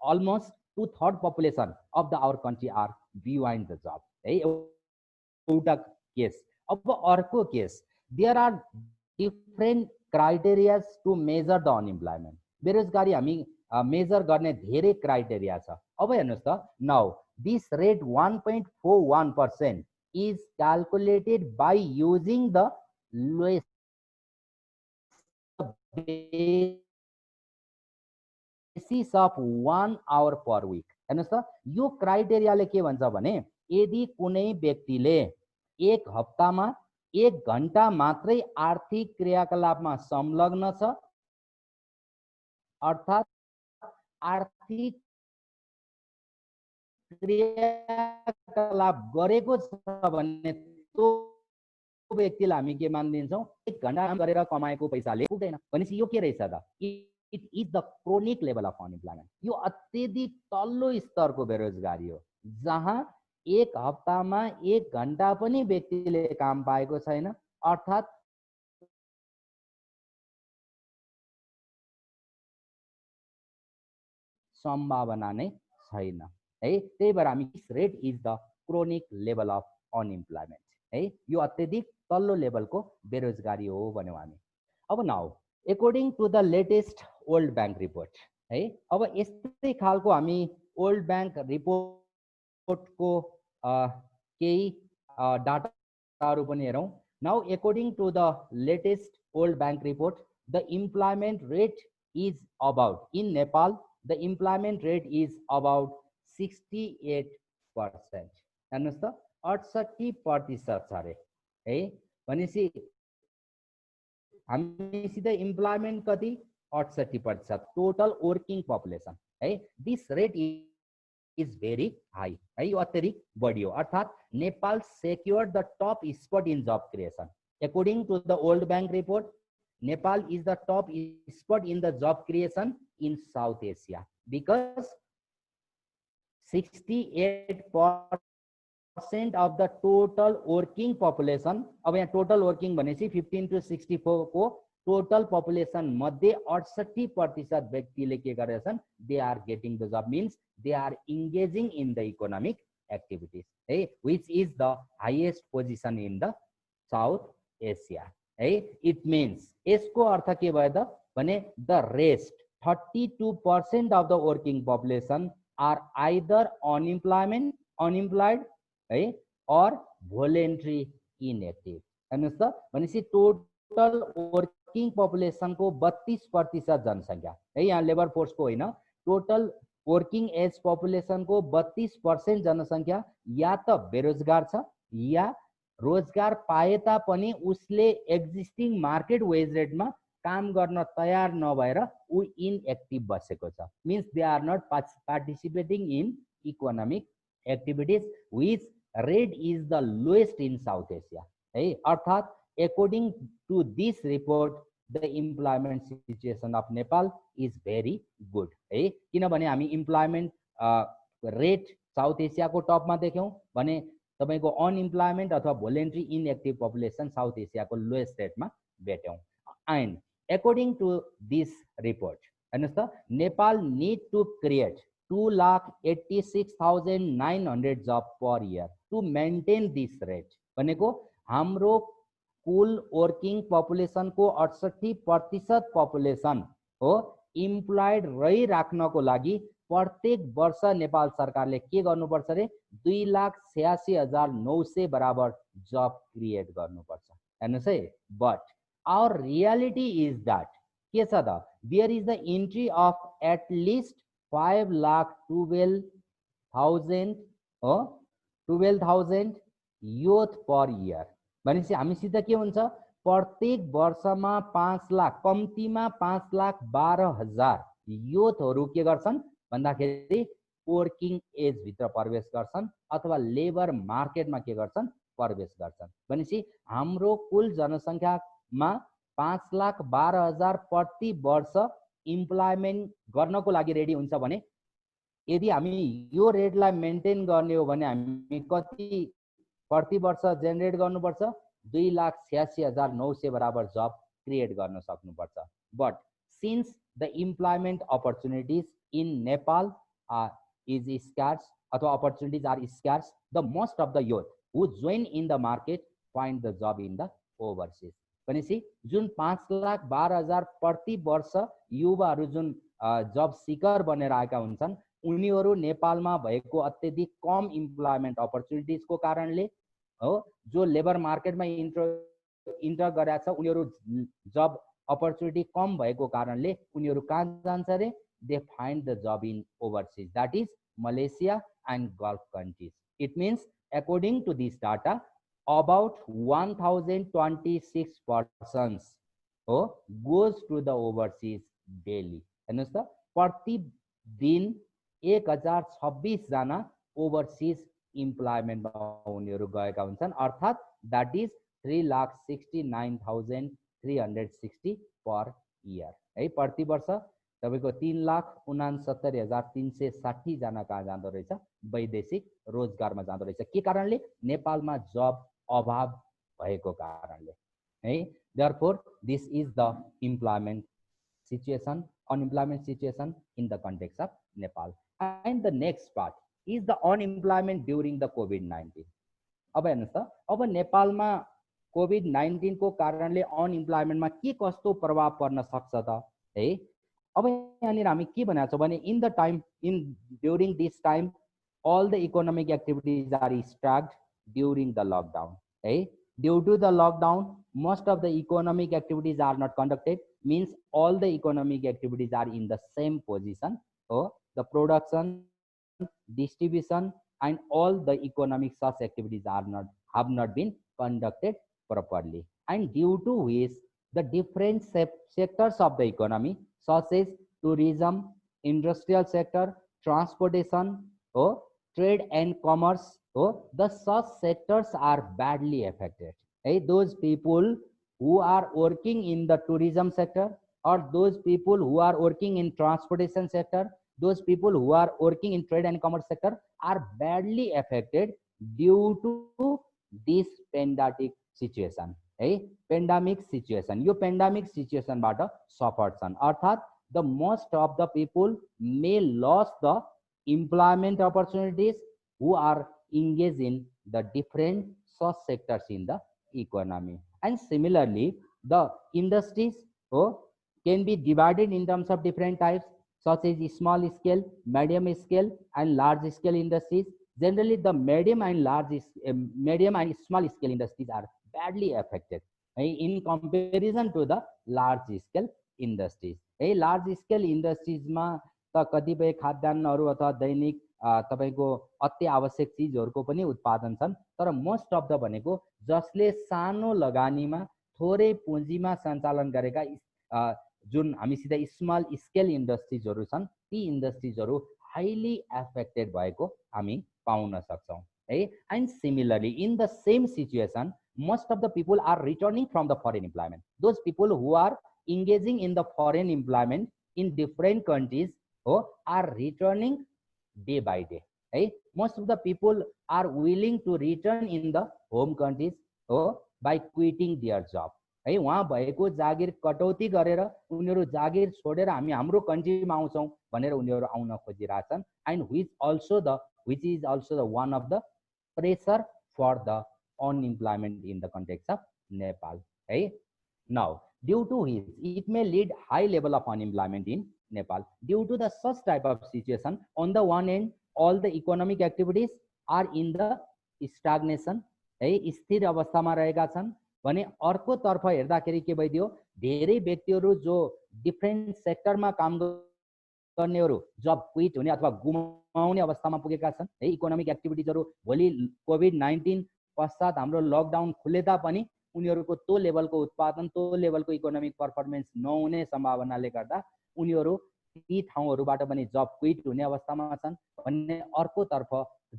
Speaker 2: almost 2/3 population of our country are behind the job है, एउटा केस। अब अर्को case, there are different criterias to measure the unemployment. बेरोजगारी हामी मेजर गर्ने धेरै क्राइटेरिया छ। अब हेर्नुस् त, now this rate 1.41% is calculated by using the lowest basis of 1 hour per week। हेर्नुस् त, यो क्राइटेरियाले के भन्छ भने यदि कुनै व्यक्तिले एक हप्तामा 1 घण्टा मात्रै आर्थिक क्रियाकलापमा संलग्न छ, अर्थात आर्थिक क्रियाकलाप गरेको छ भने त्यो व्यक्तिलाई हामी के मानिदिन्छौँ, 1 घण्टा काम गरेर कमाएको पैसाले पुग्दैन। भनेपछि यो के रहेछ त, it is the chronic level of unemployment. यो अत्यधिक तल्लो स्तरको बेरोजगारी हो, जहाँ 1 हप्तामा 1 घण्टा पनि व्यक्तिले काम पाएको छैन, अर्थात सम्भावना नै छैन है। त्यही भएर हामी this rate is the chronic level of unemployment है। यो अत्यधिक तल्लो लेभलको बेरोजगारी हो भन्यौँ हामी। अब now according to the latest World bank report है, अब यस्तै खालको हामी वर्ल्ड बैंक रिपोर्टको केही डाटाहरू पनि हेरौँ। Now according to the latest World bank report, the employment rate is about in Nepal, the employment rate is about 68%। हेर्नुस् त, 68% छ अरे है। भनेपछि हामीसित इम्प्लॉयमेन्ट कति, 68% टोटल वर्किङ पपुलेसन है। This rate is very high है, यो अत्यधिक बढी हो। अर्थात Nepal secured the top spot in job creation. According to the world bank report, Nepal is the top spot in the job creation in South Asia because 68% of the total working population, अब यहाँ total working भनेपछि 15 to 64 को total population मध्ये 68% व्यक्तिले के गरेछन्, they are getting the job, means they are engaging in the economic activities है, which is the highest position in the South Asia है। इट मीन्स यसको अर्थ के भयो त भने the rest 32% of the working population are either unemployed है or voluntary inactive. हेर्नुस् त, भनेपछि टोटल वर्किङ पपुलेसनको 32% जनसङ्ख्या है, यहाँ लेबर फोर्सको होइन, टोटल वर्किङ एज पपुलेसनको 32% जनसङ्ख्या या त बेरोजगार छ या रोजगार पाए तापनि उसले एक्जिस्टिङ मार्केट वेज रेटमा काम गर्न तयार नभएर ऊ इनएक्टिभ बसेको छ। Means they are not participating in economic activities, which rate is the lowest in South Asia है। अर्थात according to this report the employment situation of Nepal is very good है। किनभने हामी इम्प्लॉयमेंट रेट साउथ एसियाको टपमा देख्यौँ भने तपाईको अनइम्प्लॉयमेंट अथवा भोलेन्ट्री इनएक्टिभ पपुलेसन साउथ एसियाको लोएस्ट रेटमा भेट्यौँ। And according to this report, हेर्नुस् त, Nepal need to create 2,86,900 job per year to maintain this rate. भनेको हाम्रो कुल वर्किङ पपुलेसनको 68% पपुलेसन हो इम्प्लॉयड रहिराख्नको लागि प्रत्येक वर्ष नेपाल सरकारले के गर्नुपर्छ रे, 2,86,900 बराबर जब क्रिएट गर्नुपर्छ। हेर्नुस् है, but our reality is that के छ त, there is the entry of at least 5,12,000 हो 12,000 युथ पर इयर। भनेपछि हामीसित के हुन्छ, प्रत्येक वर्षमा 5 लाख, कम्तीमा 5,12,000 युथहरू के गर्छन् भन्दाखेरि वर्किङ एज भित्र प्रवेश गर्छन् अथवा लेबर मार्केटमा के गर्छन् प्रवेश गर्छन्। भनेपछि हाम्रो कुल जनसङ्ख्यामा 5,12,000 प्रति वर्ष इम्प्लॉयमेन्ट गर्नको लागि रेडी हुन्छ भने यदि हामी यो रेटलाई मेन्टेन गर्ने हो भने हामी कति प्रति वर्ष जेनेरेट गर्नुपर्छ 2,86,900 बराबर जब क्रिएट गर्न सक्नुपर्छ। But since the employment opportunities in Nepal is scarce अथवा opportunities are scarce, the most of the youth who join in the market find the job in the overseas. भनेपछि जुन 5,12,000 प्रति वर्ष युवाहरू जुन जब सिकर बनेर आएका हुन्छन् उनीहरू नेपालमा भएको अत्यधिक कम इम्प्लॉयमेन्ट अपर्चुनिटीजको कारणले हो, जो लेबर मार्केटमा इन्टर गरेका छ उनीहरू जब अपर्चुनिटी कम भएको कारणले उनीहरू कहाँ जान्छ रे? They find the job in overseas, that is Malaysia and Gulf countries. It means according to this data about 1,026 persons goes to the overseas daily। हेर्नुस् त प्रतिदिन 1,026 जना ओभरसिज इम्प्लॉयमेन्टमा उनीहरू गएका हुन्छन्, अर्थात् दैट इज 3,69,360 पर इयर है। प्रति वर्ष तपाईको 3,69,360 जना कहाँ जाँदो रहेछ? वैदेशिक रोजगारमा जाँदो रहेछ। के कारणले? नेपालमा जब अभाव भएको कारणले है। Therefore this is the employment situation, unemployment situation in the context of Nepal. And the next part is the unemployment during the कोभिड-19। अब हेर्नुस् त, अब नेपालमा कोभिड-19 को कारणले अनइम्प्लॉयमेन्टमा के कस्तो प्रभाव पर्न सक्छ त है। अब यहाँनिर हामी के भनेको छौँ भने in the time during this time all the economic activities are stagnant during the lockdown है। due to the lockdown most of the economic activities are not conducted, means all the economic activities are in the same position, so the production, distribution and all the economic such activities have not been conducted properly, and due to which the different sectors of the economy such as tourism, industrial sector, transportation, trade and commerce, the such sectors are badly affected। Hey, those people who are working in the tourism sector or those people who are working in transportation sector, those people who are working in trade and commerce sector are badly affected due to this pandemic situation है। pandemic situation, यो pandemic situation बाट suffer छन्, अर्थात् the most of the people may lose the employment opportunities who are engaged in the different such sectors in the economy। And similarly the industries can be divided in terms of different types such as small scale, medium scale and large scale industries। Generally the medium and small scale industries are badly affected in comparison to the large scale industries। large scale industries मा त कतिपय खाद्यान्नहरू अथवा दैनिक तपाईको अति आवश्यक चीजहरुको पनि उत्पादन छन्, तर मोस्ट अफ द भनेको जसले सानो लगानीमा थोरै पुँजीमा सञ्चालन गरेका जुन हामीसित स्मल स्केल इन्डस्ट्रीजहरु छन् ती इन्डस्ट्रीजहरु हाइली एफेक्टेड भएको हामी पाउन सक्छौं है। And similarly in the same situation most of the people are returning from the foreign employment। those people who are engaging in the foreign employment in different countries are returning day by day right? Most of the people are willing to return in the home countries by quitting their job है। वहाँ भएको जागिर कटौती गरेर उनीहरू जागिर छोडेर हामी हाम्रो कन्ट्रीमा आउँछौं भनेर उनीहरू आउन खोजिरहेछन्। and which is also the one of the pressure for the unemployment in the context of Nepal है। now due to which it may lead high level of unemployment in Nepal due to the such type of situation। on the one end all the economic activities are in the stagnation है, स्थिर अवस्थामा रहेका छन् भने अर्को तर्फ हेर्दाखेरि के भइदियो धेरै व्यक्तिहरू जो डिफरेन्ट सेक्टरमा काम गर्नेहरू जब क्विट हुने अथवा गुमाउने अवस्थामा पुगेका छन् है। इकोनोमिक एक्टिभिटिजहरू भोलि कोभिड-19 पश्चात हाम्रो लकडाउन खुले तापनि उनीहरूको त्यो लेभलको उत्पादन त्यो लेभलको इकोनोमिक परफर्मेन्स नहुने सम्भावनाले गर्दा उनीहरू ती ठाउँहरूबाट पनि जब क्विट हुने अवस्थामा छन् भने अर्कोतर्फ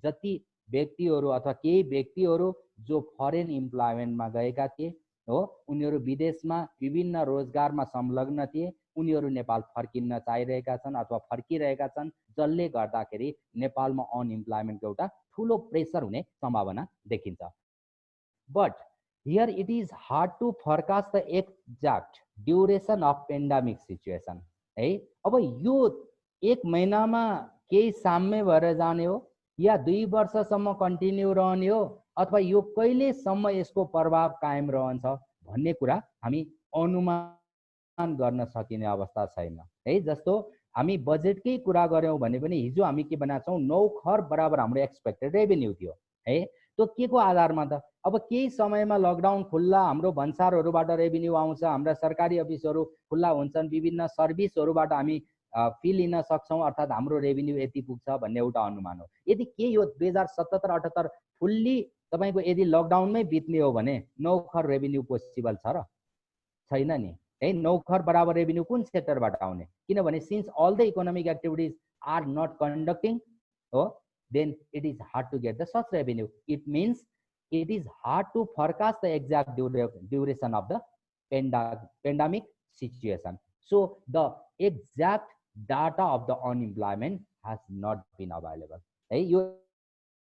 Speaker 2: जति व्यक्तिहरू अथवा केही व्यक्तिहरू जो फरेन इम्प्लोइमेन्टमा गएका थिए हो, उनीहरू विदेशमा विभिन्न रोजगारमा संलग्न थिए, उनीहरू नेपाल फर्किन चाहिरहेका छन् अथवा फर्किरहेका छन्, जसले गर्दाखेरि नेपालमा अनइम्प्लोइमेन्टको एउटा ठुलो प्रेसर हुने सम्भावना देखिन्छ। But here it is hard to forecast the exact duration of pandemic situation है। अब यो 1 महिनामा केही साम्य भएर जाने हो या 2 वर्षसम्म कन्टिन्यू रहने हो अथवा यो कहिलेसम्म यसको प्रभाव कायम रहन्छ भन्ने कुरा हामी अनुमान गर्न सकिने अवस्था छैन है। जस्तो हामी बजेटकै कुरा गऱ्यौँ भने पनि हिजो हामी के बनाएको छौँ, 9 खर्ब बराबर हाम्रो एक्सपेक्टेड रेभेन्यू थियो है। त्यो के को आधारमा त? अब केही समयमा लकडाउन खुल्ला, हाम्रो भन्सारहरूबाट रेभेन्यू आउँछ, हाम्रा सरकारी अफिसहरू खुल्ला हुन्छन्, विभिन्न सर्भिसहरूबाट हामी फी लिन सक्छौँ, अर्थात् हाम्रो रेभेन्यू यति पुग्छ भन्ने एउटा अनुमान हो। यदि के यो 2077-78 फुल्ली तपाईको यदि लकडाउनमै बित्ने हो भने 9 खर्ब रेभेन्यू पोसिबल छ र? छैन नि है। 9 खर्ब बराबर रेभेन्यू कुन सेक्टरबाट आउने? किनभने since all the economic activities are not conducting हो, then it is hard to get the such revenue. It means it is hard to forecast the exact duration of the pandemic situation. So the exact data of the unemployment has not been available. है, यो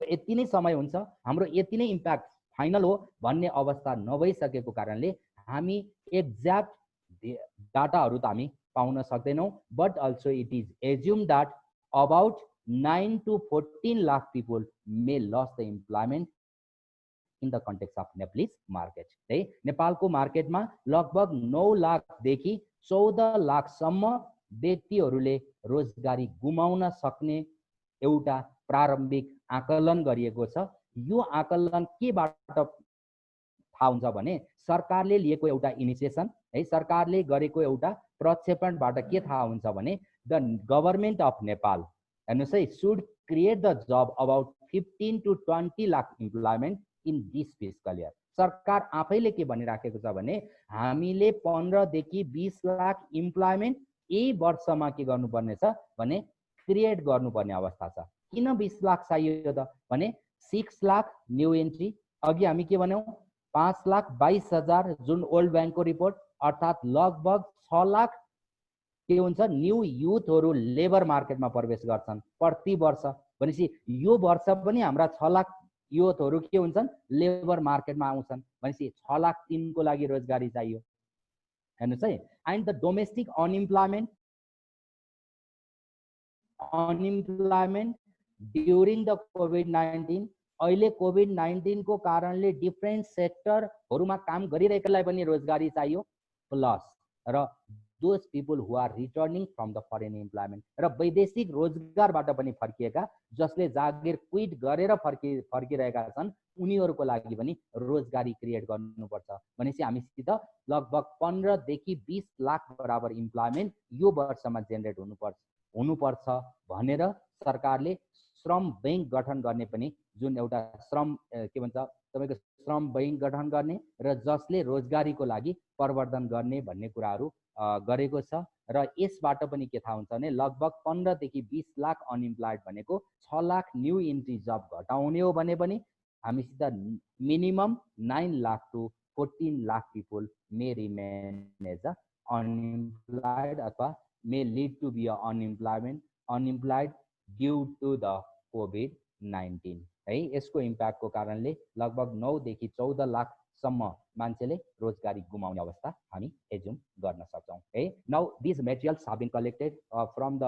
Speaker 2: यति नै समय हुन्छ, हाम्रो यति नै impact final हो भन्ने अवस्था नभइसकेको कारणले हामी एक्ज्याक्ट डाटाहरू त हामी पाउन सक्दैनौँ। But also it is assume that about 9 to 14 lakh people may lose the employment in the context of Nepalese market है। नेपालको मार्केटमा लगभग 9 लाखदेखि 14 लाखसम्म व्यक्तिहरूले रोजगारी गुमाउन सक्ने एउटा प्रारम्भिक आकलन गरिएको छ। यो आकलन केबाट थाहा हुन्छ भने सरकारले लिएको एउटा इनिसिएसन है, सरकारले गरेको एउटा प्रक्षेपणबाट के थाहा हुन्छ भने the government of Nepal should create the job about 15 to 20 lakh employment in this fiscal year. सरकार आफैले के भनिराखेको छ भने हामीले 15 देखि 20 लाख इम्प्लोइमेन्ट यही वर्षमा के गर्नुपर्ने छ भने क्रिएट गर्नुपर्ने अवस्था छ। किन 20 लाख चाहियो त भने 6 लाख न्यू एन्ट्री, अघि हामी के भन्यौं 5,22,000 जुन ओल्ड बैंकको रिपोर्ट, अर्थात् लगभग 6 लाख के हुन्छ न्यू युथहरू लेबर मार्केटमा प्रवेश गर्छन् प्रति वर्ष। भनेपछि यो वर्ष पनि हाम्रा 6 लाख युथहरू के हुन्छन् लेबर मार्केटमा आउँछन्। भनेपछि 6 लाख 3 को लागि रोजगारी चाहियो। हेर्नुस् है। And the domestic unemployment during the COVID-19, अहिले कोभिड-19 को कारणले डिफ्रेन्ट सेक्टरहरूमा काम गरिरहेकालाई पनि रोजगारी चाहियो, प्लस र those people who are returning from the foreign employment र वैदेशिक रोजगारबाट पनि फर्किएका जसले जागिर क्विट गरेर फर्किरहेका छन् उनीहरूको लागि पनि रोजगारी क्रिएट गर्नुपर्छ। भनेपछि हामीसित लगभग 15 देखि 20 लाख बराबर इम्प्लोइमेन्ट यो वर्षमा जेनेरेट हुनुपर्छ भनेर सरकारले श्रम बैंक गठन गर्ने पनि जुन एउटा श्रम के भन्छ तपाईको श्रम बैंक गठन गर्ने र जसले रोजगारीको लागि प्रवर्धन गर्ने भन्ने कुराहरू गरेको छ। र यसबाट पनि के थाहा हुन्छ भने लगभग 15 देखि 20 लाख अनइम्प्लोइड भनेको 6 लाख न्यू इन्ट्री जब घटाउने हो भने पनि हामीसित minimum 9 lakh to 14 lakh people may remain as a unemployed अथवा may lead to be unemployed due to the कोभिड-19 है। यसको इम्प्याक्टको कारणले लगभग 9 देखि 14 लाख सम्म मान्छेले रोजगारी गुमाउने अवस्था हामी एज्युम गर्न सक्छौं है। Now this materials have been collected from the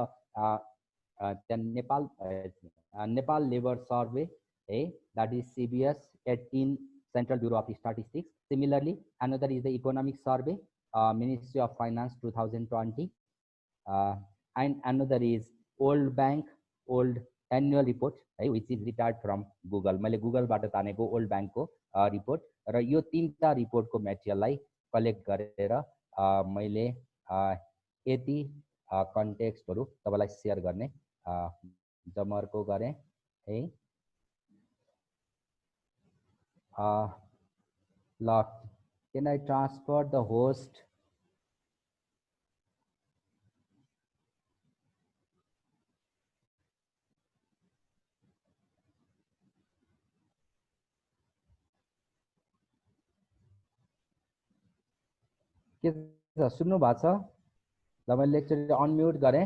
Speaker 2: Nepal labour survey है, that is CBS 18 Central Bureau of Statistics. Similarly, another is the economic survey, Ministry of Finance 2020, and another is World Bank old annual report है, which is retired from Google. मैले गुगलबाट तानेको old ब्याङ्कको report र यो तीनटा रिपोर्टको मेटेरियललाई collect गरेर मैले यति कन्टेक्स्टहरू तपाईलाई शेयर गर्ने जमर्को गरे है। ल, can I transfer the host? के छ सुन्नु भएको छ? ल मैले एकचोटि अनम्युट गरेँ।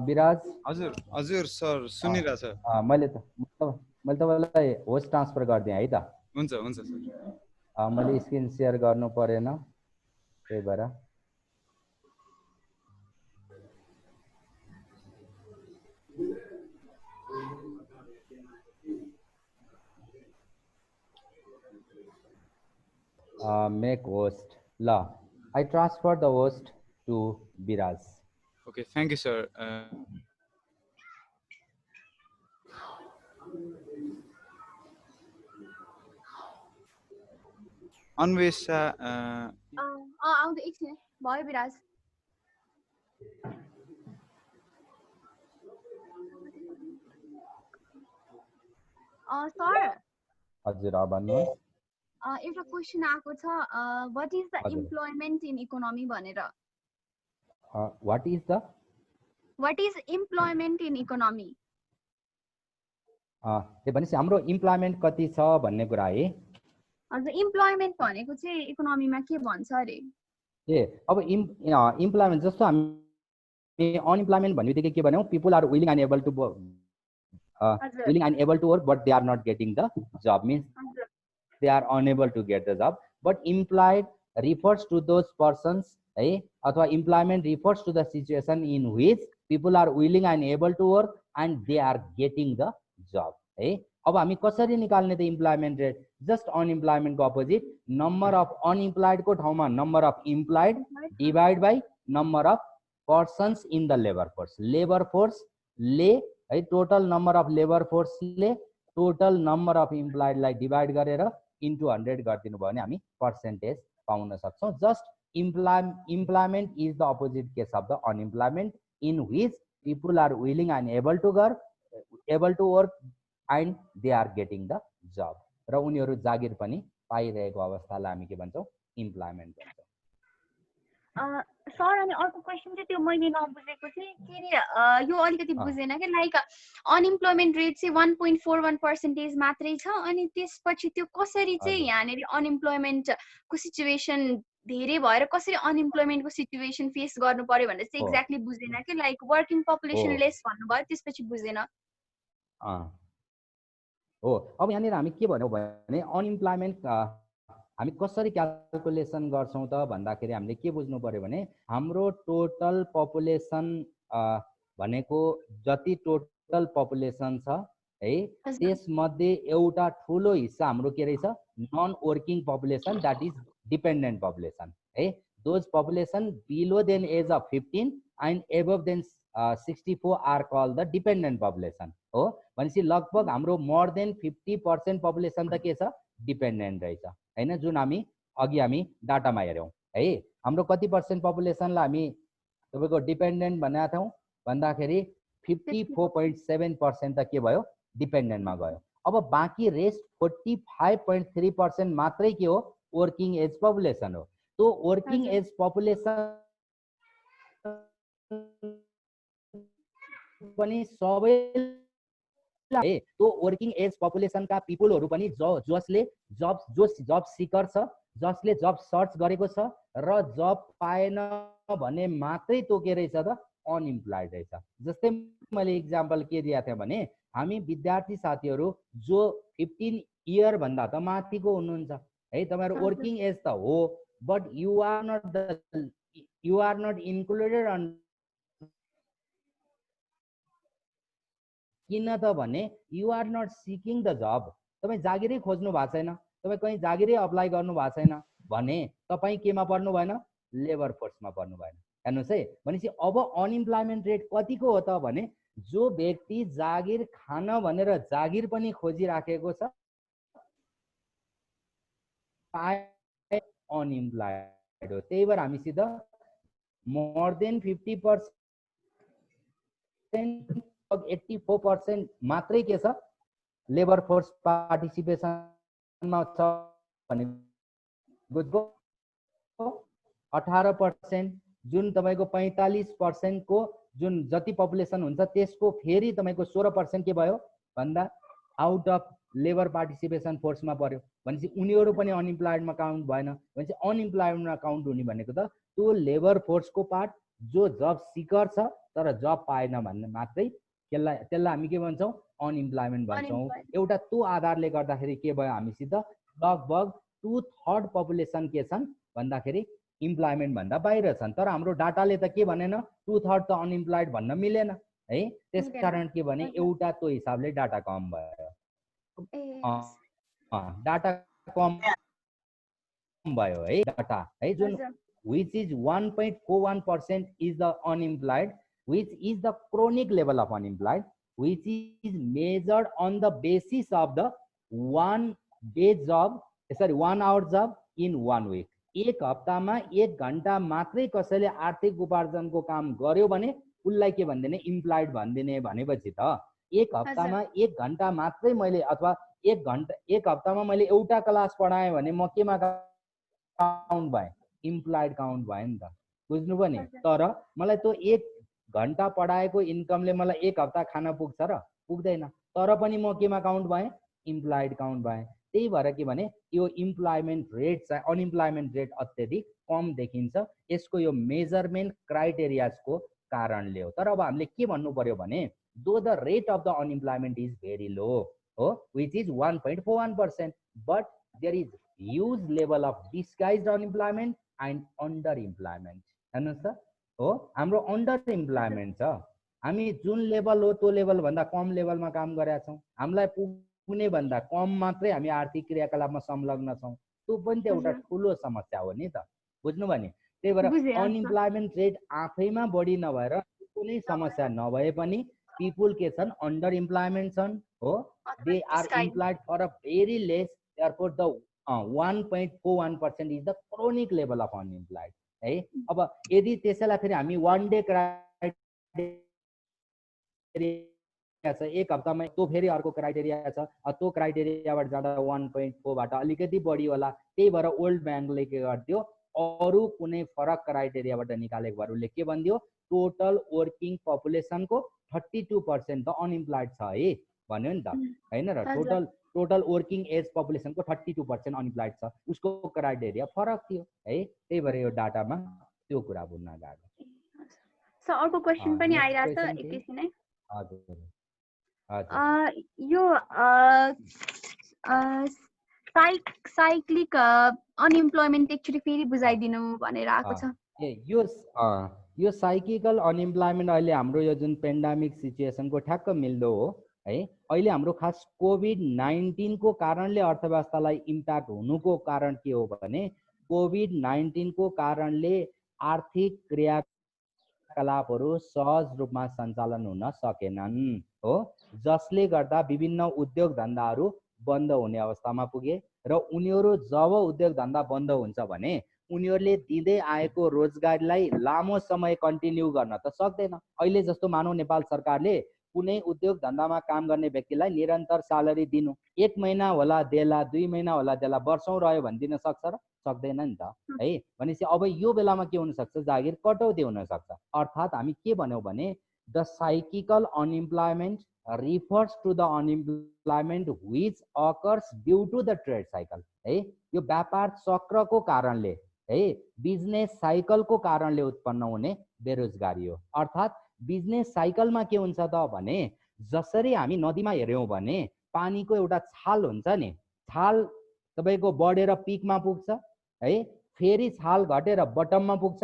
Speaker 2: विराज
Speaker 3: हजुर हजुर सर सुनिरहेछ।
Speaker 2: मैले तपाईँलाई होस्ट ट्रान्सफर गरिदिएँ है त?
Speaker 3: हुन्छ हुन्छ सर।
Speaker 2: मैले स्क्रिन सेयर गर्नु परेन त्यही भएर। Make host. ल I transfer the host to Viraj.
Speaker 3: Okay thank you sir. Anwesha
Speaker 1: आउँदै एकछिन भयो विराज। सर
Speaker 2: हजुर भन्नुहोस्।
Speaker 1: एउटा क्वेसन आएको छ, what is the employment in economy भनेर।
Speaker 2: What is
Speaker 1: employment in economy?
Speaker 2: त्यो भनेपछि हाम्रो इम्प्लोइमेन्ट कति छ भन्ने कुरा है।
Speaker 1: हजुर इम्प्लोइमेन्ट भनेको चाहिँ इकोनोमीमा के भन्छ अरे?
Speaker 2: अब इम्प्लोइमेन्ट जस्तो हामी अनइम्प्लोइमेन्ट भन्ने बित्तिकै के भन्यौँ, people are willing and able to work but they are not getting the job, means they are unable to get the job. But employed refers to those persons है, अथवा employment refers to the situation in which people are willing and able to work and they are getting the job है। अब हामी कसरी निकाल्ने त employment rate? Just अनइम्प्लोइमेन्टको opposite number of अनइम्प्लोइडको ठाउँमा number of employed divide by number of persons in the labour force. Labour फोर्सले है टोटल नम्बर अफ लेबर फोर्सले टोटल नम्बर अफ इम्प्लोइडलाई डिभाइड गरेर इन्टु 100 गरिदिनु भयो भने हामी पर्सेन्टेज पाउन सक्छौँ। Just employment is the opposite case of the unemployment in which people are willing and able to work and they are getting the job, र उनीहरू जागिर पनि पाइरहेको अवस्थालाई हामी के भन्छौँ? इम्प्लोइमेन्ट भन्छौँ।
Speaker 1: सर अनि अर्को क्वेसन चाहिँ त्यो मैले नबुझेको चाहिँ के अरे, यो अलिकति बुझेन कि लाइक अनइम्प्लोइमेन्ट रेट चाहिँ 1.41% मात्रै छ, अनि त्यसपछि त्यो कसरी चाहिँ यहाँनिर अनइम्प्लोइमेन्टको सिचुएसन धेरै भएर कसरी अनइम्प्लोइमेन्टको सिचुएसन फेस गर्नु पर्यो भनेर चाहिँ एक्ज्याक्टली बुझेन कि, लाइक वर्किङ पपुलेसन लेस भन्नुभयो त्यसपछि बुझेन।
Speaker 2: हो अब यहाँनिर हामी के भन्यौँ भने अनइम्प्लोइमेन्ट हामी कसरी क्यालकुलेसन गर्छौँ त भन्दाखेरि हामीले के बुझ्नु पर्यो भने हाम्रो टोटल पपुलेसन भनेको जति टोटल पपुलेसन छ है त्यसमध्ये एउटा ठुलो हिस्सा हाम्रो के रहेछ? Non working population, that is dependent population है। Those population below than age of 15 and above than 64 are call the dependent population हो। भनेपछि लगभग हाम्रो मोर देन 50% पपुलेसन त के छ? डिपेन्डेन्ट रहेछ हैन, जुन हामी डाटामा हेऱ्यौँ है। हाम्रो कति पर्सेन्ट पपुलेसनलाई हामी तपाईँको डिपेन्डेन्ट भनेका थियौँ भन्दाखेरि 54.7% त के भयो? डिपेन्डेन्टमा गयो। अब बाँकी रेस्ट 45.3% मात्रै के हो? वर्किङ एज पपुलेसन हो। तो वर्किङ एज पपुलेसन पनि सबै तो वर्किङ एज पपुलेसनका पिपुलहरू पनि जसले जब सिकर छ, जसले जब सर्च गरेको छ र जब पाएन भने मात्रै तो के रहेछ त? अनइम्प्लोइड रहेछ। जस्तै मैले इक्जाम्पल के दिएको थिएँ भने हामी विद्यार्थी साथीहरू जो 15 इयर भन्दा त माथिको हुनुहुन्छ है, तपाईहरु वर्किङ एज त हो but you are not included on किन त भने you are not seeking the job. तपाईँ जागिरै खोज्नु भएको छैन, तपाईँ कहीँ जागिरै अप्लाई गर्नु भएको छैन भने तपाईँ केमा पर्नु भएन? लेबर फोर्समा पर्नु भएन। हेर्नुहोस् है, भनेपछि अब अनइम्प्लोइमेन्ट रेट कतिको हो त भने जो व्यक्ति जागिर खान भनेर जागिर पनि खोजिराखेको छ अनइम्प्लोइड हो। त्यही भएर हामीसित मोर देन 50% 84% मात्रै के छ? लेबर फोर्स पार्टिसिपेसनमा छ भने 18% जुन तपाईको 45% को जुन जति पपुलेसन हुन्छ त्यसको फेरि तपाईको 16% के भयो भन्दा आउट अफ लेबर पार्टिसिपेसन फोर्समा पर्यो। भनेपछि उनीहरू पनि अनइम्प्लोइडमा काउन्ट भएन। भनेपछि अनइम्प्लोइडमा काउन्ट हुने भनेको त त्यो लेबर फोर्सको पार्ट जो जब सिकर छ तर जब पाएन भन्ने मात्रै त्यसलाई हामी के भन्छौँ अनइम्प्लोइमेन्ट भन्छौँ। एउटा त्यो आधारले गर्दाखेरि के भयो हामीसित लगभग 2/3 पपुलेसन के छन् भन्दाखेरि इम्प्लोइमेन्ट भन्दा बाहिर छन्। तर हाम्रो डाटाले त के भनेन 2/3 त अनइम्प्लोइड भन्न मिलेन है। त्यसकारण के भने एउटा त्यो हिसाबले डाटा कम भयो, डाटा कम भयो है डाटा है जुन which is 1.41% is the unemployed, which is the chronic level of unemployed, which is measured on the basis of the 1 hour job in 1 week. एक हप्तामा 1 घण्टा मात्रै कसैले आर्थिक उपार्जनको काम गर्यो भने उसलाई के भन्दिने इम्प्लोइड भन्दिने भनेपछि त एक हप्तामा 1 घण्टा मात्रै मैले अथवा एक हप्तामा मैले एउटा क्लास पढाएँ भने म केमा काउन्ट भएँ इम्प्लोइड काउन्ट भयो नि त, बुझ्नुभयो नि। तर मलाई त्यो 1 घण्टा पढाएको इन्कमले मलाई 1 हप्ता खान पुग्छ र पुग्दैन, तर पनि म केमा काउन्ट भएँ इम्प्लोइड काउन्ट भएँ। त्यही भएर के भने यो इम्प्लोइमेन्ट रेट चाहिँ अनइम्प्लोइमेन्ट रेट अत्यधिक कम देखिन्छ, यसको यो मेजरमेन्ट क्राइटेरियाजको कारणले हो। तर अब हामीले के भन्नु पर्यो भने though the rate of the unemployment is very low हो, which is 1.41%, but there is huge level of disguised unemployment and under employment. हेर्नुहोस् त हो, हाम्रो अन्डर इम्प्लोइमेन्ट छ, हामी जुन लेभल हो त्यो लेभल भन्दा कम लेभलमा काम गरेका छौँ, हामीलाई पुग्ने भन्दा कम मात्रै हामी आर्थिक क्रियाकलापमा संलग्न छौँ, त्यो पनि त एउटा ठुलो समस्या हो नि त, बुझ्नुभयो नि। त्यही भएर अनइम्प्लोइमेन्ट रेट आफैमा बढी नभएर कुनै समस्या नभए पनि पिपुल के छन् अन्डर इम्प्लोइमेन्ट छन् हो, they are employed for a very less, therefore the 1.41% is the chronic level of unemployed है। अब यदि त्यसैलाई फेरि हामी 1 डे क्राइटेरिया छ, एक हप्तामा त्यो फेरि अर्को क्राइटेरिया छ, त्यो क्राइटेरियाबाट जाँदा 1.4 बाट अलिकति बढी होला। त्यही भएर ओल्ड ब्याङ्कले के गरिदियो अरू कुनै फरक क्राइटेरियाबाट निकालेको भएर उसले के भनिदियो टोटल वर्किङ पपुलेसनको 32% त अनइम्प्लोइड छ है भन्यो नि त हैन र। टोटल वर्किङ एज पपुलेसनको 32% अनइम्प्लोइड छ, उसको क्राइटेरिया फरक थियो है। त्यही भएर यो डाटामा त्यो कुरा बुझ्न गाह्रो।
Speaker 1: सर अर्को क्वेशन पनि आइरहेछ एकैछिन है।
Speaker 2: हजुर
Speaker 1: यो साइक्लिक अनइम्प्लोइमेन्ट एक्चुअली फेरि बुझाइदिनु भनेर आएको छ।
Speaker 2: यो साइक्लिकल अनइम्प्लोइमेन्ट अहिले हाम्रो यो जुन पेन्डेमिक सिचुएसनको ठ्याक्क मिल्दो हो है। अहिले हाम्रो खास कोभिड-19 को कारणले अर्थव्यवस्थालाई इम्प्याक्ट हुनुको कारण के हो भने कोभिड-19 को कारणले आर्थिक क्रियाकलापहरू सहज रूपमा सञ्चालन हुन सकेनन् हो, जसले गर्दा विभिन्न उद्योग धन्दाहरू बन्द हुने अवस्थामा पुगे र उनीहरू जब उद्योग धन्दा बन्द हुन्छ भने उनीहरूले दिँदै आएको रोजगारीलाई लामो समय कन्टिन्यू गर्न त सक्दैन। अहिले जस्तो मानौ नेपाल सरकारले कुनै उद्योग धन्दामा काम गर्ने व्यक्तिलाई निरन्तर स्यालेरी दिनु, 1 महिना होला देला, 2 महिना होला देला, वर्षौं रह्यो भने दिन सक्छ र सक्दैन नि त है। भनेपछि अब यो बेलामा के हुन सक्छ जागिर कटौती हुन सक्छ। अर्थात् हामी के भन्यौ भने the cyclical unemployment refers to the unemployment which occurs due to the trade cycle है। यो व्यापार चक्रको कारणले है, बिजनेस साइकलको कारणले उत्पन्न हुने बेरोजगारी हो। अर्थात् बिजनेस साइकलमा के हुन्छ त भने जसरी हामी नदीमा हेर्यौं भने पानीको एउटा छाल हुन्छ नि, छाल तपाईको बढेर पिकमा पुग्छ है, फेरि छाल घटेर बटममा पुग्छ,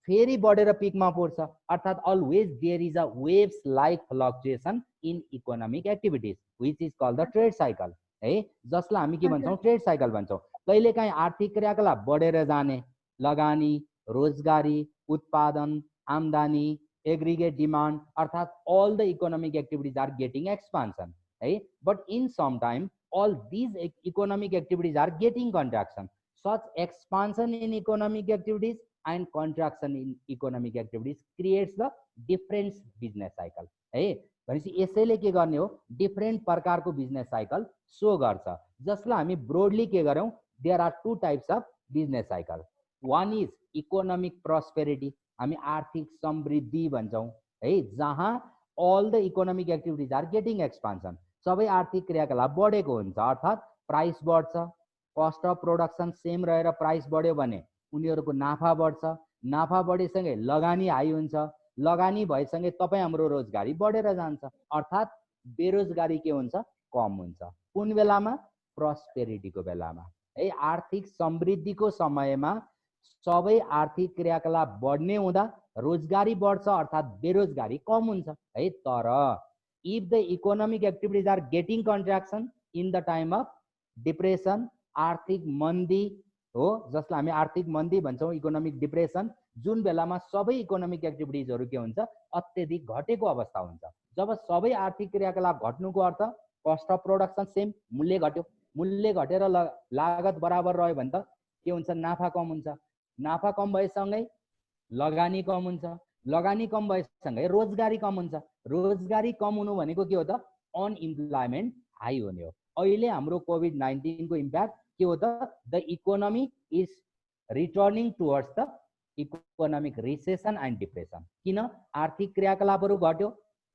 Speaker 2: फेरि बढेर पिकमा पुग्छ। अर्थात् always there is a waves like fluctuation in economic activities which is called the trade cycle है, जसलाई हामी के भन्छौं ट्रेड साइकल भन्छौं। कहिलेकाहीँ आर्थिक क्रियाकलाप बढेर जाने, लगानी, रोजगारी, उत्पादन, आमदानी, एग्रिगेट डिमान्ड, अर्थात् all the economic activities are getting expansion है, but in some time all these economic activities are getting contraction. Such expansion in economic activities and contraction in economic activities creates the different business cycle है। भनेपछि यसैले के गर्ने हो different प्रकारको business cycle so गर्छ, जसलाई हामी ब्रोडली के गरौँ there are 2 types of business cycle. One is economic prosperity, हामी आर्थिक समृद्धि भन्छौं है, जहाँ all the economic activities are getting expansion, सबै आर्थिक क्रियाकलाप बढेको हुन्छ। अर्थात् प्राइस बढ्छ, कस्ट अफ प्रोडक्सन सेम रहेर प्राइस बढ्यो भने उनीहरूको नाफा बढ्छ, नाफा बढेसँगै लगानी हाई हुन्छ, लगानी भएसँगै तपाईँ हाम्रो रोजगारी बढेर जान्छ, अर्थात् बेरोजगारी के हुन्छ, कम हुन्छ। कुन बेलामा? प्रस्पेरिटीको बेलामा है, आर्थिक समृद्धिको समयमा सबै आर्थिक क्रियाकलाप बढ्ने हुँदा रोजगारी बढ्छ, अर्थात् बेरोजगारी कम हुन्छ है। तर if the economic activities are getting contraction in the time of depression, आर्थिक मन्दी हो, जसलाई हामी आर्थिक मन्दी भन्छौँ, इकोनोमिक डिप्रेसन, जुन बेलामा सबै इकोनोमिक एक्टिभिटिजहरू के हुन्छ, अत्यधिक घटेको अवस्था हुन्छ। जब सबै आर्थिक क्रियाकलाप घट्नुको अर्थ कस्ट अफ प्रोडक्सन सेम, मूल्य घट्यो, मूल्य घटेर लागत बराबर रह्यो भने त के हुन्छ, नाफा कम हुन्छ, नाफा कम भएसँगै लगानी कम हुन्छ, लगानी कम भएसँगै रोजगारी कम हुन्छ, रोजगारी कम हुनु भनेको के हो त, अनइम्प्लोइमेन्ट हाई हुने हो। अहिले हाम्रो कोभिड-19 को इम्प्याक्ट के हो त, the economy is returning towards the economic recession and depression. किन? आर्थिक क्रियाकलापहरू घट्यो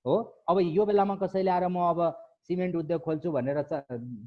Speaker 2: हो। अब यो बेलामा कसैले आएर म अब सिमेन्ट उद्योग खोल्छु भनेर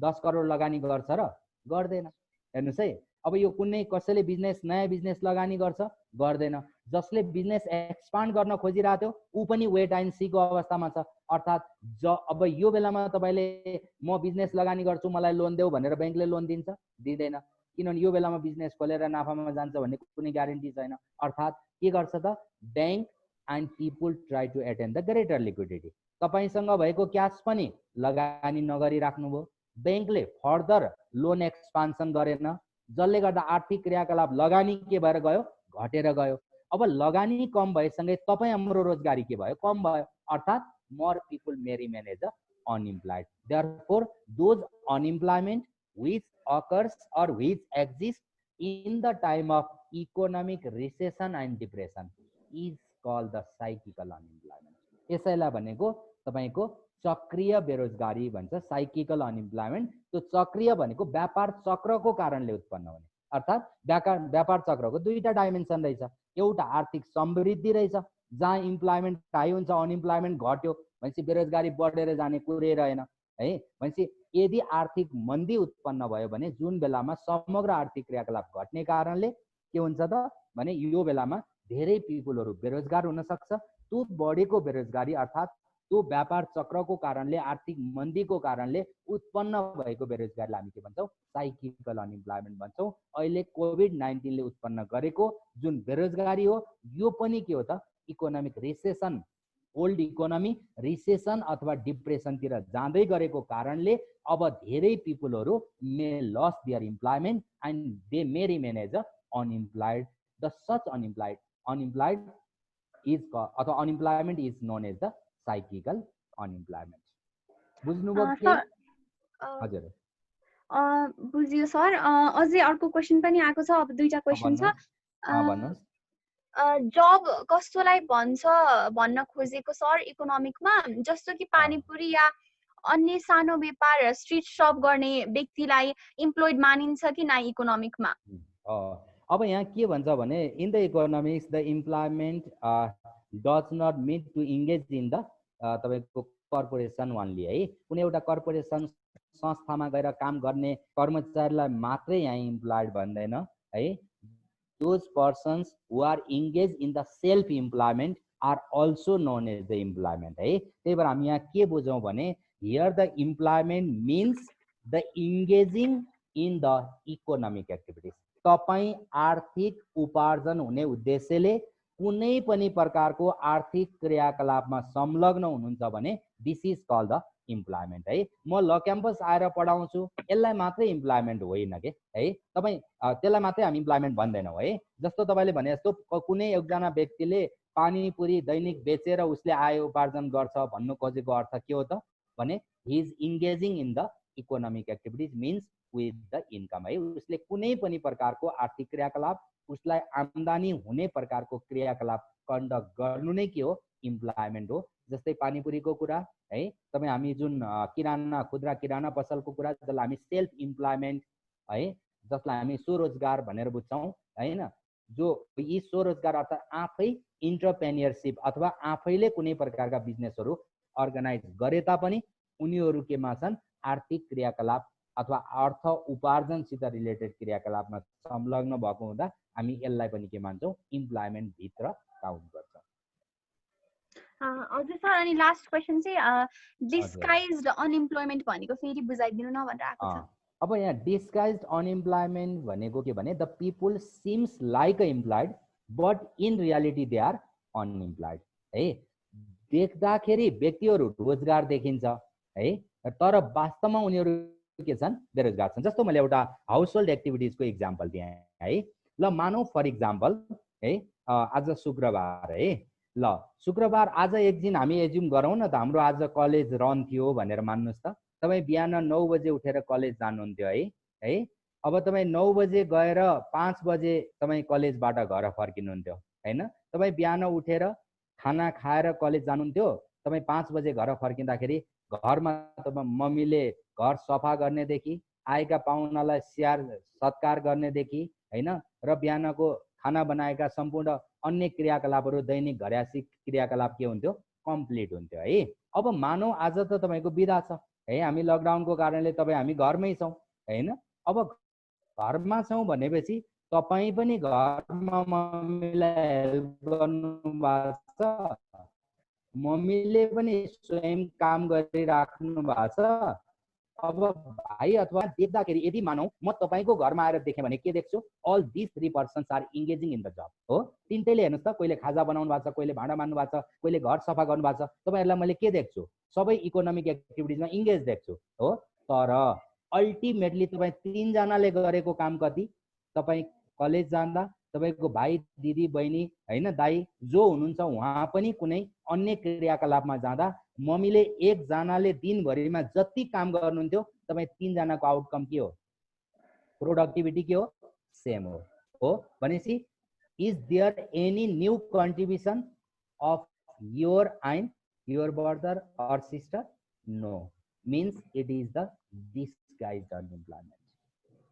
Speaker 2: 10 करोड लगानी गर्छ र? गर्दैन। हेर्नुहोस् है, अब यो कुनै कसैले बिजनेस, नयाँ बिजनेस लगानी गर्छ? गर्दैन। जसले बिजनेस एक्सपान्ड गर्न खोजिरहेको थियो ऊ पनि वेट एन्ड सीको अवस्थामा छ, अर्थात् अब यो बेलामा तपाईँले म बिजनेस लगानी गर्छु मलाई लोन देऊ भनेर ब्याङ्कले लोन दिन्छ? दिँदैन, किनभने यो बेलामा बिजनेस खोलेर नाफामा जान्छ भन्ने कुनै ग्यारेन्टी छैन। अर्थात् के गर्छ त, bank and people try to attain the greater liquidity. तपाईसँग भएको क्यास पनि लगानी नगरिराख्नुभयो, ब्याङ्कले फर्दर लोन एक्सपान्सन गरेन, जसले गर्दा आर्थिक क्रियाकलाप लगानी के भएर गयो, घटेर गयो। अब लगानी कम भएसँगै तपाईँ हाम्रो रोजगारी के भयो, कम भयो, अर्थात् more people may remain as unemployed. Therefore those unemployment which occurs or which exists in the time of economic recession and depression is called the cyclical unemployment. यसैलाई भनेको तपाईको चक्रीय बेरोजगारी भन्छ, साइक्लिकल अनइम्प्लोयमेन्ट। त्यो चक्रीय भनेको व्यापार चक्रको कारणले उत्पन्न हुने, अर्थात् व्यापार चक्रको दुईटा डाइमेन्सन रहेछ। एउटा आर्थिक समृद्धि रहेछ जहाँ इम्प्लोयमेन्ट हाई हुन्छ, अनइम्प्लोयमेन्ट घट्यो भनेपछि बेरोजगारी बढेर जाने कुरै रहेन है। भनेपछि यदि आर्थिक मन्दी उत्पन्न भयो भने जुन बेलामा समग्र आर्थिक क्रियाकलाप घट्ने कारणले के हुन्छ त भने यो बेलामा धेरै पिपुलहरू बेरोजगार हुन सक्छ। त्यो बढेको बेरोजगारी अर्थात् त्यो व्यापार चक्रको कारणले, आर्थिक मन्दीको कारणले उत्पन्न भएको बेरोजगारीलाई हामी के भन्छौँ, साइक्लिकल अनइम्प्लोयमेन्ट भन्छौँ। अहिले कोभिड-19 ले उत्पन्न गरेको जुन बेरोजगारी हो यो पनि के हो त, economic recession, old economy recession अथवा डिप्रेसनतिर जाँदै गरेको कारणले अब धेरै पिपुलहरू may lose their employment and they may remain as unemployed. The such unemployed is अथवा unemployment is known as the cyclical unemployment. बुझ्नुभयो के? हजुर
Speaker 1: बुझ्यो सर। अझै अर्को क्वेसन पनि आएको छ, अब दुईटा क्वेसन छ।
Speaker 2: भन्नुहोस्।
Speaker 1: जब कस्तोलाई भन्न खोजेको सर इकोनोमिकमा, जस्तो कि पानीपुरी या अन्य सानो व्यापार स्ट्रीट शप गर्ने व्यक्तिलाई इम्प्लोइड मानिन्छ कि ना इकोनोमिकमा?
Speaker 2: अब यहाँ के भन्छ भने in the economics the employment does not meet to engage in the तपाईँको कर्पोरेसन ओन्ली है। कुनै एउटा कर्पोरेसन संस्थामा गएर काम गर्ने कर्मचारीलाई मात्रै यहाँ इम्प्लोइड भन्दैन है। Those persons who are engaged in the self employment are also known as the employment है। त्यही भएर हामी यहाँ के बुझौँ भने here the employment means the engaging in the economic activities। तपाईँ आर्थिक उपार्जन हुने उद्देश्यले कुनै पनि प्रकारको आर्थिक क्रियाकलापमा संलग्न हुनुहुन्छ भने this is called the employment है। म ल क्याम्पस आएर पढाउँछु यसलाई मात्रै इम्प्लोयमेन्ट होइन के है। तपाईँ त्यसलाई मात्रै हामी इम्प्लोयमेन्ट भन्दैनौँ है। जस्तो तपाईँले भने जस्तो कुनै एकजना व्यक्तिले पानीपुरी दैनिक बेचेर उसले आय उपार्जन गर्छ भन्नु खोजेको अर्थ के हो त भने he is engaging in the economic activities means with the income है। उसले कुनै पनि प्रकारको आर्थिक क्रियाकलाप, उसलाई आम्दानी हुने प्रकारको क्रियाकलाप कन्डक्ट गर्नु नै के हो, इम्प्लोयमेन्ट हो। जस्तै पानीपुरीको कुरा है, तपाईँ हामी जुन किराना खुद्रा किराना पसलको कुरा जसलाई हामी सेल्फ इम्प्लोयमेन्ट है, जसलाई हामी स्वरोजगार भनेर बुझ्छौँ हैन। जो यी स्वरोजगार अर्थात् आफै इन्टरप्रेन्योरसिप अथवा आफैले कुनै प्रकारका बिजनेसहरू अर्गनाइज गरे तापनि उनीहरू केमा छन्, आर्थिक क्रियाकलाप अथवा अर्थ उपार्जनसित रिलेटेड क्रियाकलापमा संलग्न भएको हुँदा हामी यसलाई पनि के मान्छौँ इम्प्लोइमेन्ट भित्र काउन्ट गर्छौँ।
Speaker 1: हजुर सर, अनि लास्ट क्वेसन चाहिँ डिस्गाइज्ड अनइम्प्लोइमेन्ट भनेको फेरि बुझाइदिनु न भनेर आएको छ।
Speaker 2: अब यहाँ डिस्गाइज्ड अनइम्प्लोइमेन्ट भनेको के भने the people seems like employed but in reality they are unemployed है। देख्दाखेरि व्यक्तिहरू रोजगार देखिन्छ है, तर वास्तवमा उनीहरू के छन्, बेरोजगार छन्। जस्तो मैले एउटा हाउस होल्ड एक्टिभिटिजको इक्जाम्पल दिएँ है। ल मानौ फर इक्जाम्पल है, आज शुक्रबार है, ल शुक्रबार आज एक दिन हामी एज्युम गरौँ न त हाम्रो आज कलेज रन थियो भनेर मान्नुहोस् त। तपाईँ बिहान 9 बजे उठेर कलेज जानुहुन्थ्यो है। अब तपाईँ 9 बजे गएर 5 बजे तपाईँ कलेजबाट घर फर्किनुहुन्थ्यो हैन। तपाईँ बिहान उठेर खाना खाएर कलेज जानुहुन्थ्यो, तपाईँ 5 बजे घर फर्किँदाखेरि घरमा तपाईँ मम्मीले घर सफा गर्नेदेखि आएका पाहुनालाई स्याहार सत्कार गर्नेदेखि हैन र बिहानको खाना बनाएका सम्पूर्ण अन्य क्रियाकलापहरू दैनिक घरयासी क्रियाकलाप के हुन्थ्यो, कम्प्लिट हुन्थ्यो है। अब मानौ आज त तपाईँको बिदा छ है, हामी लकडाउनको कारणले तपाईँ हामी घरमै छौँ हैन। अब घरमा छौँ भनेपछि तपाईँ पनि घरमा मम्मीलाई हेल्प गर्नु भएको छ, मम्मीले पनि स्वयं काम गरिराख्नु भएको छ। अब भाइ अथवा देख्दाखेरि यदि मानौ म तपाईँको घरमा आएर देखेँ भने के देख्छु, all this 3 persons are engaging in the job हो। तिनटैले हेर्नुहोस् त, कोहीले खाजा बनाउनु भएको छ, कोहीले भाँडा मान्नु भएको छ, कोहीले घर सफा गर्नु भएको छ। तपाईँहरूलाई मैले के देख्छु, सबै इकोनोमिक एक्टिभिटिजमा इङ्गेज देख्छु हो। तर अल्टिमेटली तपाईँ 3 जनाले गरेको काम कति, तपाईँ कलेज जाँदा तपाईको भाइ दिदी बहिनी हैन दाइ जो हुनुहुन्छ उहाँ पनि कुनै अन्य क्रियाकलापमा जाँदा मम्मीले एक जनाले दिनभरिमा जति काम गर्नुहुन्थ्यो तपाईँ 3 जनाको आउटकम के हो, प्रोडक्टिभिटी के हो, सेम हो। भनेपछि is there any new contribution of your and your brother or sister? No, means it is the disguised unemployment.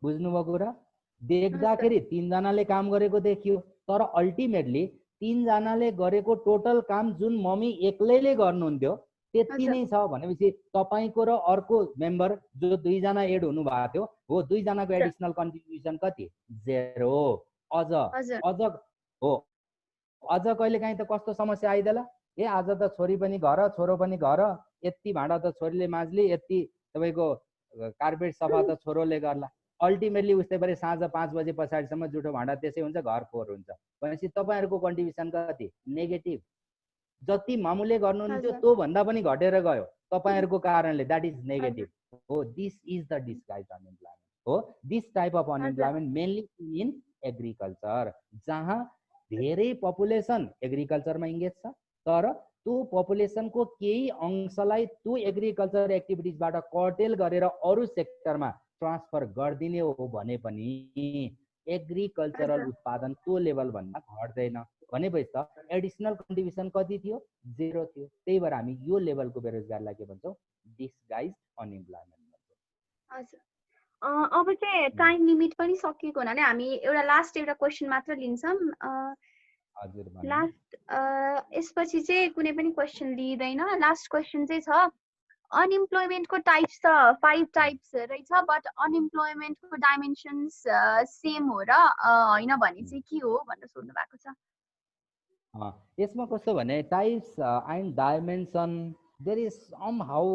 Speaker 2: बुझ्नुभयो कुरा? देख्दाखेरि 3 जनाले काम गरेको देखियो, तर अल्टिमेटली 3 जनाले गरेको टोटल काम जुन मम्मी एक्लैले गर्नुहुन्थ्यो त्यति नै छ। भनेपछि तपाईको र अर्को मेम्बर जो 2 जना एड हुनु भएको थियो हो, 2 जनाको एडिसनल कन्ट्रिब्युसन कति, 0। अझ हो, अझ कहिले काहीँ त कस्तो समस्या आइदेला, ए आज त छोरी पनि घर छोरो पनि घर, यति भाँडा त छोरीले माझ्ली, यति तपाईको कार्पेट सफा त छोरोले गर्ला। अल्टिमेटली उस्तै गरी साँझ 5 बजे पछाडिसम्म जुठो भाँडा त्यसै हुन्छ, घर फोहोर हुन्छ। भनेपछि तपाईहरुको कन्ट्रिब्युसन कति, नेगेटिभ। जति मामुले गर्नुहुन्थ्यो त्यो भन्दा पनि घटेर गयो तपाईहरुको कारणले, दैट इज नेगेटिभ हो। This is the disguised unemployment हो। This type of unemployment mainly in agriculture, जहाँ धेरै पपुलेसन एग्रिकल्चरमा इङ्गेज छ, तर त्यो पपुलेसनको केही अंशलाई त्यो एग्रिकल्चर एक्टिभिटिजबाट कर्टेल गरेर अरु सेक्टरमा ट्रान्सफर गरिदिने हो भने पनि एग्रिकल्चरल उत्पादन त्यो लेभल भन्दा घट्दैन। भनेपछि त एडिसनल कन्ट्रिब्युसन कति थियो, 0 थियो। त्यही भएर हामी यो लेभलको बेरोजगारलाई के भन्छौँ, डिस्गाइज्ड अनइम्प्लोइमेन्ट भन्छौँ।
Speaker 1: हजुर, अब चाहिँ टाइम लिमिट पनि सकिएको हुनाले हामी एउटा क्वेसन मात्र लिन्छौँ।
Speaker 2: हजुर,
Speaker 1: लास्ट यसपछि चाहिँ कुनै पनि क्वेसन लिइदैन। लास्ट क्वेसन चाहिँ छ, अनइम्प्लोइमेन्टको टाइप्स त 5 टाइप्स रहेछ, बट अनइम्प्लोइमेन्टको डाइमेन्सन्स सेम हो र हैन भने चाहिँ के हो भनेर सोध्नु भएको छ।
Speaker 2: यसमा कस्तो भने types and dimension there is somehow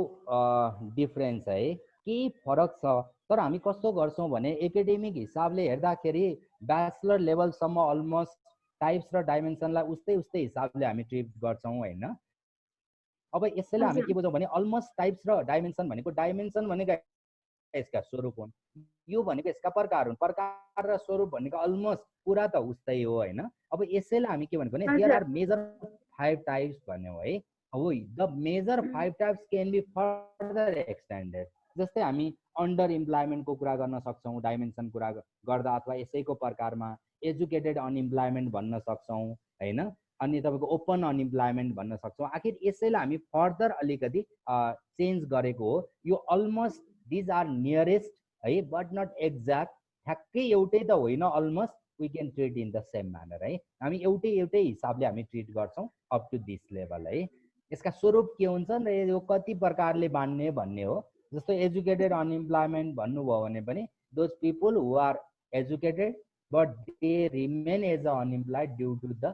Speaker 2: difference है, केही फरक छ। तर हामी कस्तो गर्छौं भने एकाडेमिक हिसाबले हेर्दाखेरि ब्याचलर लेभलसम्म अलमोस्ट टाइप्स र डाइमेन्सनलाई उस्तै हिसाबले हामी ट्रिट गर्छौं हैन। अब यसैले हामी के बुझौँ भने अलमोस्ट टाइप्स र डाइमेन्सन भनेको, डाइमेन्सन भनेको यसका स्वरूप हुन्, यो भनेको यसका प्रकार हुन्, प्रकार र स्वरूप भनेको अलमोस्ट पुरा त उस्तै हो हैन। अब यसैले हामी के भनेको भने देयर आर मेजर 5 टाइप्स भन्यौ है। हो, the major 5 types can be further extended. जस्तै हामी अन्डर इम्प्लोइमेन्टको कुरा गर्न सक्छौं डाइमेन्सन कुरा गर्दा, अथवा यसैको प्रकारमा एजुकेटेड अनइम्प्लोइमेन्ट भन्न सक्छौं हैन, अनि तपाईको ओपन अनइम्प्लोइमेन्ट भन्न सक्छौं। आखिर यसैले हामी फर्दर अलिकति चेन्ज गरेको हो। यो अलमोस्ट दिज आर नियरेस्ट है, बट नट एक्ज्याक्ट। ठ्याक्कै एउटै त होइन, almost we can treat in the same manner है। हामी एउटै हिसाबले हामी ट्रिट गर्छौं अप टु दिस लेभल है। यसका स्वरूप के हुन्छ र यो कति प्रकारले बान्ने भन्ने हो। जस्तो एजुकेटेड अनइम्प्लोइमेन्ट भन्नुभयो भने पनि those people who are educated but they remain as unemployed due to the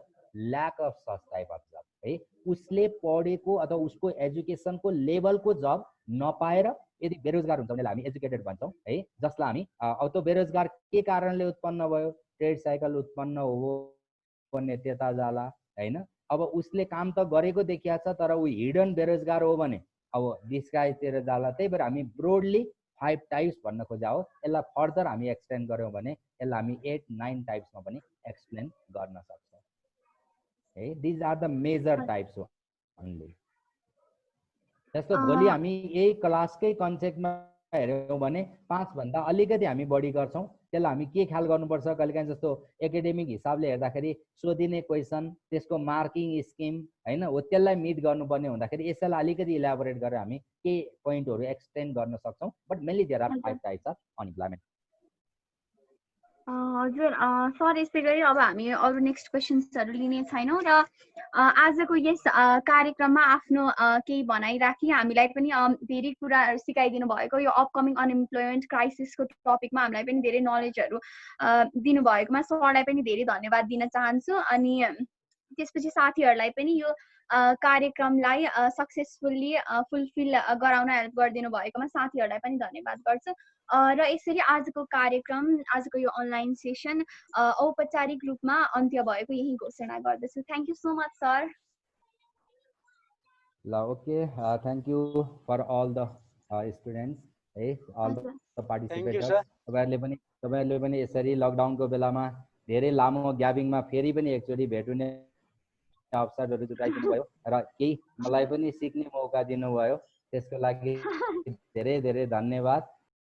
Speaker 2: lack of such type of job है उसले पढेको अथवा उसको एजुकेसनको लेभलको जब नपाएर यदि बेरोजगार हुन्छ भने हामी एजुकेटेड भन्छौं है जसलाई हामी अब त्यो बेरोजगार के कारणले उत्पन्न भयो ट्रेड साइकल उत्पन्न हो भन्ने त्यता जाला हैन अब उसले काम त गरेको देखिया छ तर उ हिडन बेरोजगार हो भने अब डिस्गाइजतिर जाला त्यही भएर हामी ब्रोडली 5 टाइप्स भन्न खोजा हो यसलाई फर्दर हामी एक्सटेन्ड गर्यौं भने यसलाई हामी 8 9 टाइप्समा पनि एक्सप्लेन गर्न सक्छौं है this are the major types only जस्तो भोलि हामी यही क्लासकै कन्सेप्टमा हेर्यौं भने 5 भन्दा अलिकति हामी बढी गर्छौं त्यसलाई हामी के ख्याल गर्नुपर्छ कहिलेकाहीँ जस्तो एकाडेमिक हिसाबले हेर्दाखेरि सोधिने क्वेशन त्यसको मार्किङ स्किम हैन हो त्यसलाई मिट गर्नुपर्ने हुँदाखेरि यसलाई अलिकति इलाबोरेट गरेर हामी के पोइन्टहरु एक्सटेन्ड गर्न सक्छौं but mainly there are 5 types of unemployment
Speaker 1: हजुर सर यसै गरी अब हामी अरु नेक्स्ट क्वेशन्सहरु लिने छैनौं र आजको यस कार्यक्रममा आफ्नो केही भनाइ राखी हामीलाई पनि धेरै कुराहरु सिकाइदिनु भएको यो अपकमिङ अनइम्प्लॉयमेन्ट क्राइसिसको टपिकमा हामीलाई पनि धेरै नलेजहरु दिनु भएकोमा सरलाई पनि धेरै धन्यवाद दिन चाहन्छु अनि त्यसपछि साथीहरुलाई पनि यो कार्यक्रमलाई सक्सेसफुली फुलफिल गराउन हेल्प गरिदिनु भएकोमा साथीहरुलाई पनि धन्यवाद गर्छु र यसरी आजको कार्यक्रम आजको यो अनलाइन सेसन औपचारिक रूपमा अन्त्य भएको यही घोषणा गर्दछु thank you so much sir
Speaker 2: ल okay thank you for all the students है ऑल द पार्टिसिपेटर्स तपाईहरुले पनि यसरी लकडाउनको बेलामा धेरै लामो ग्याबिङमा फेरि पनि एकचोटी भेट हुने अवसरहरु जुटाइदिनु भयो र केही मलाई पनि सिक्ने मौका दिनुभयो त्यसको लागि धेरै धेरै धन्यवाद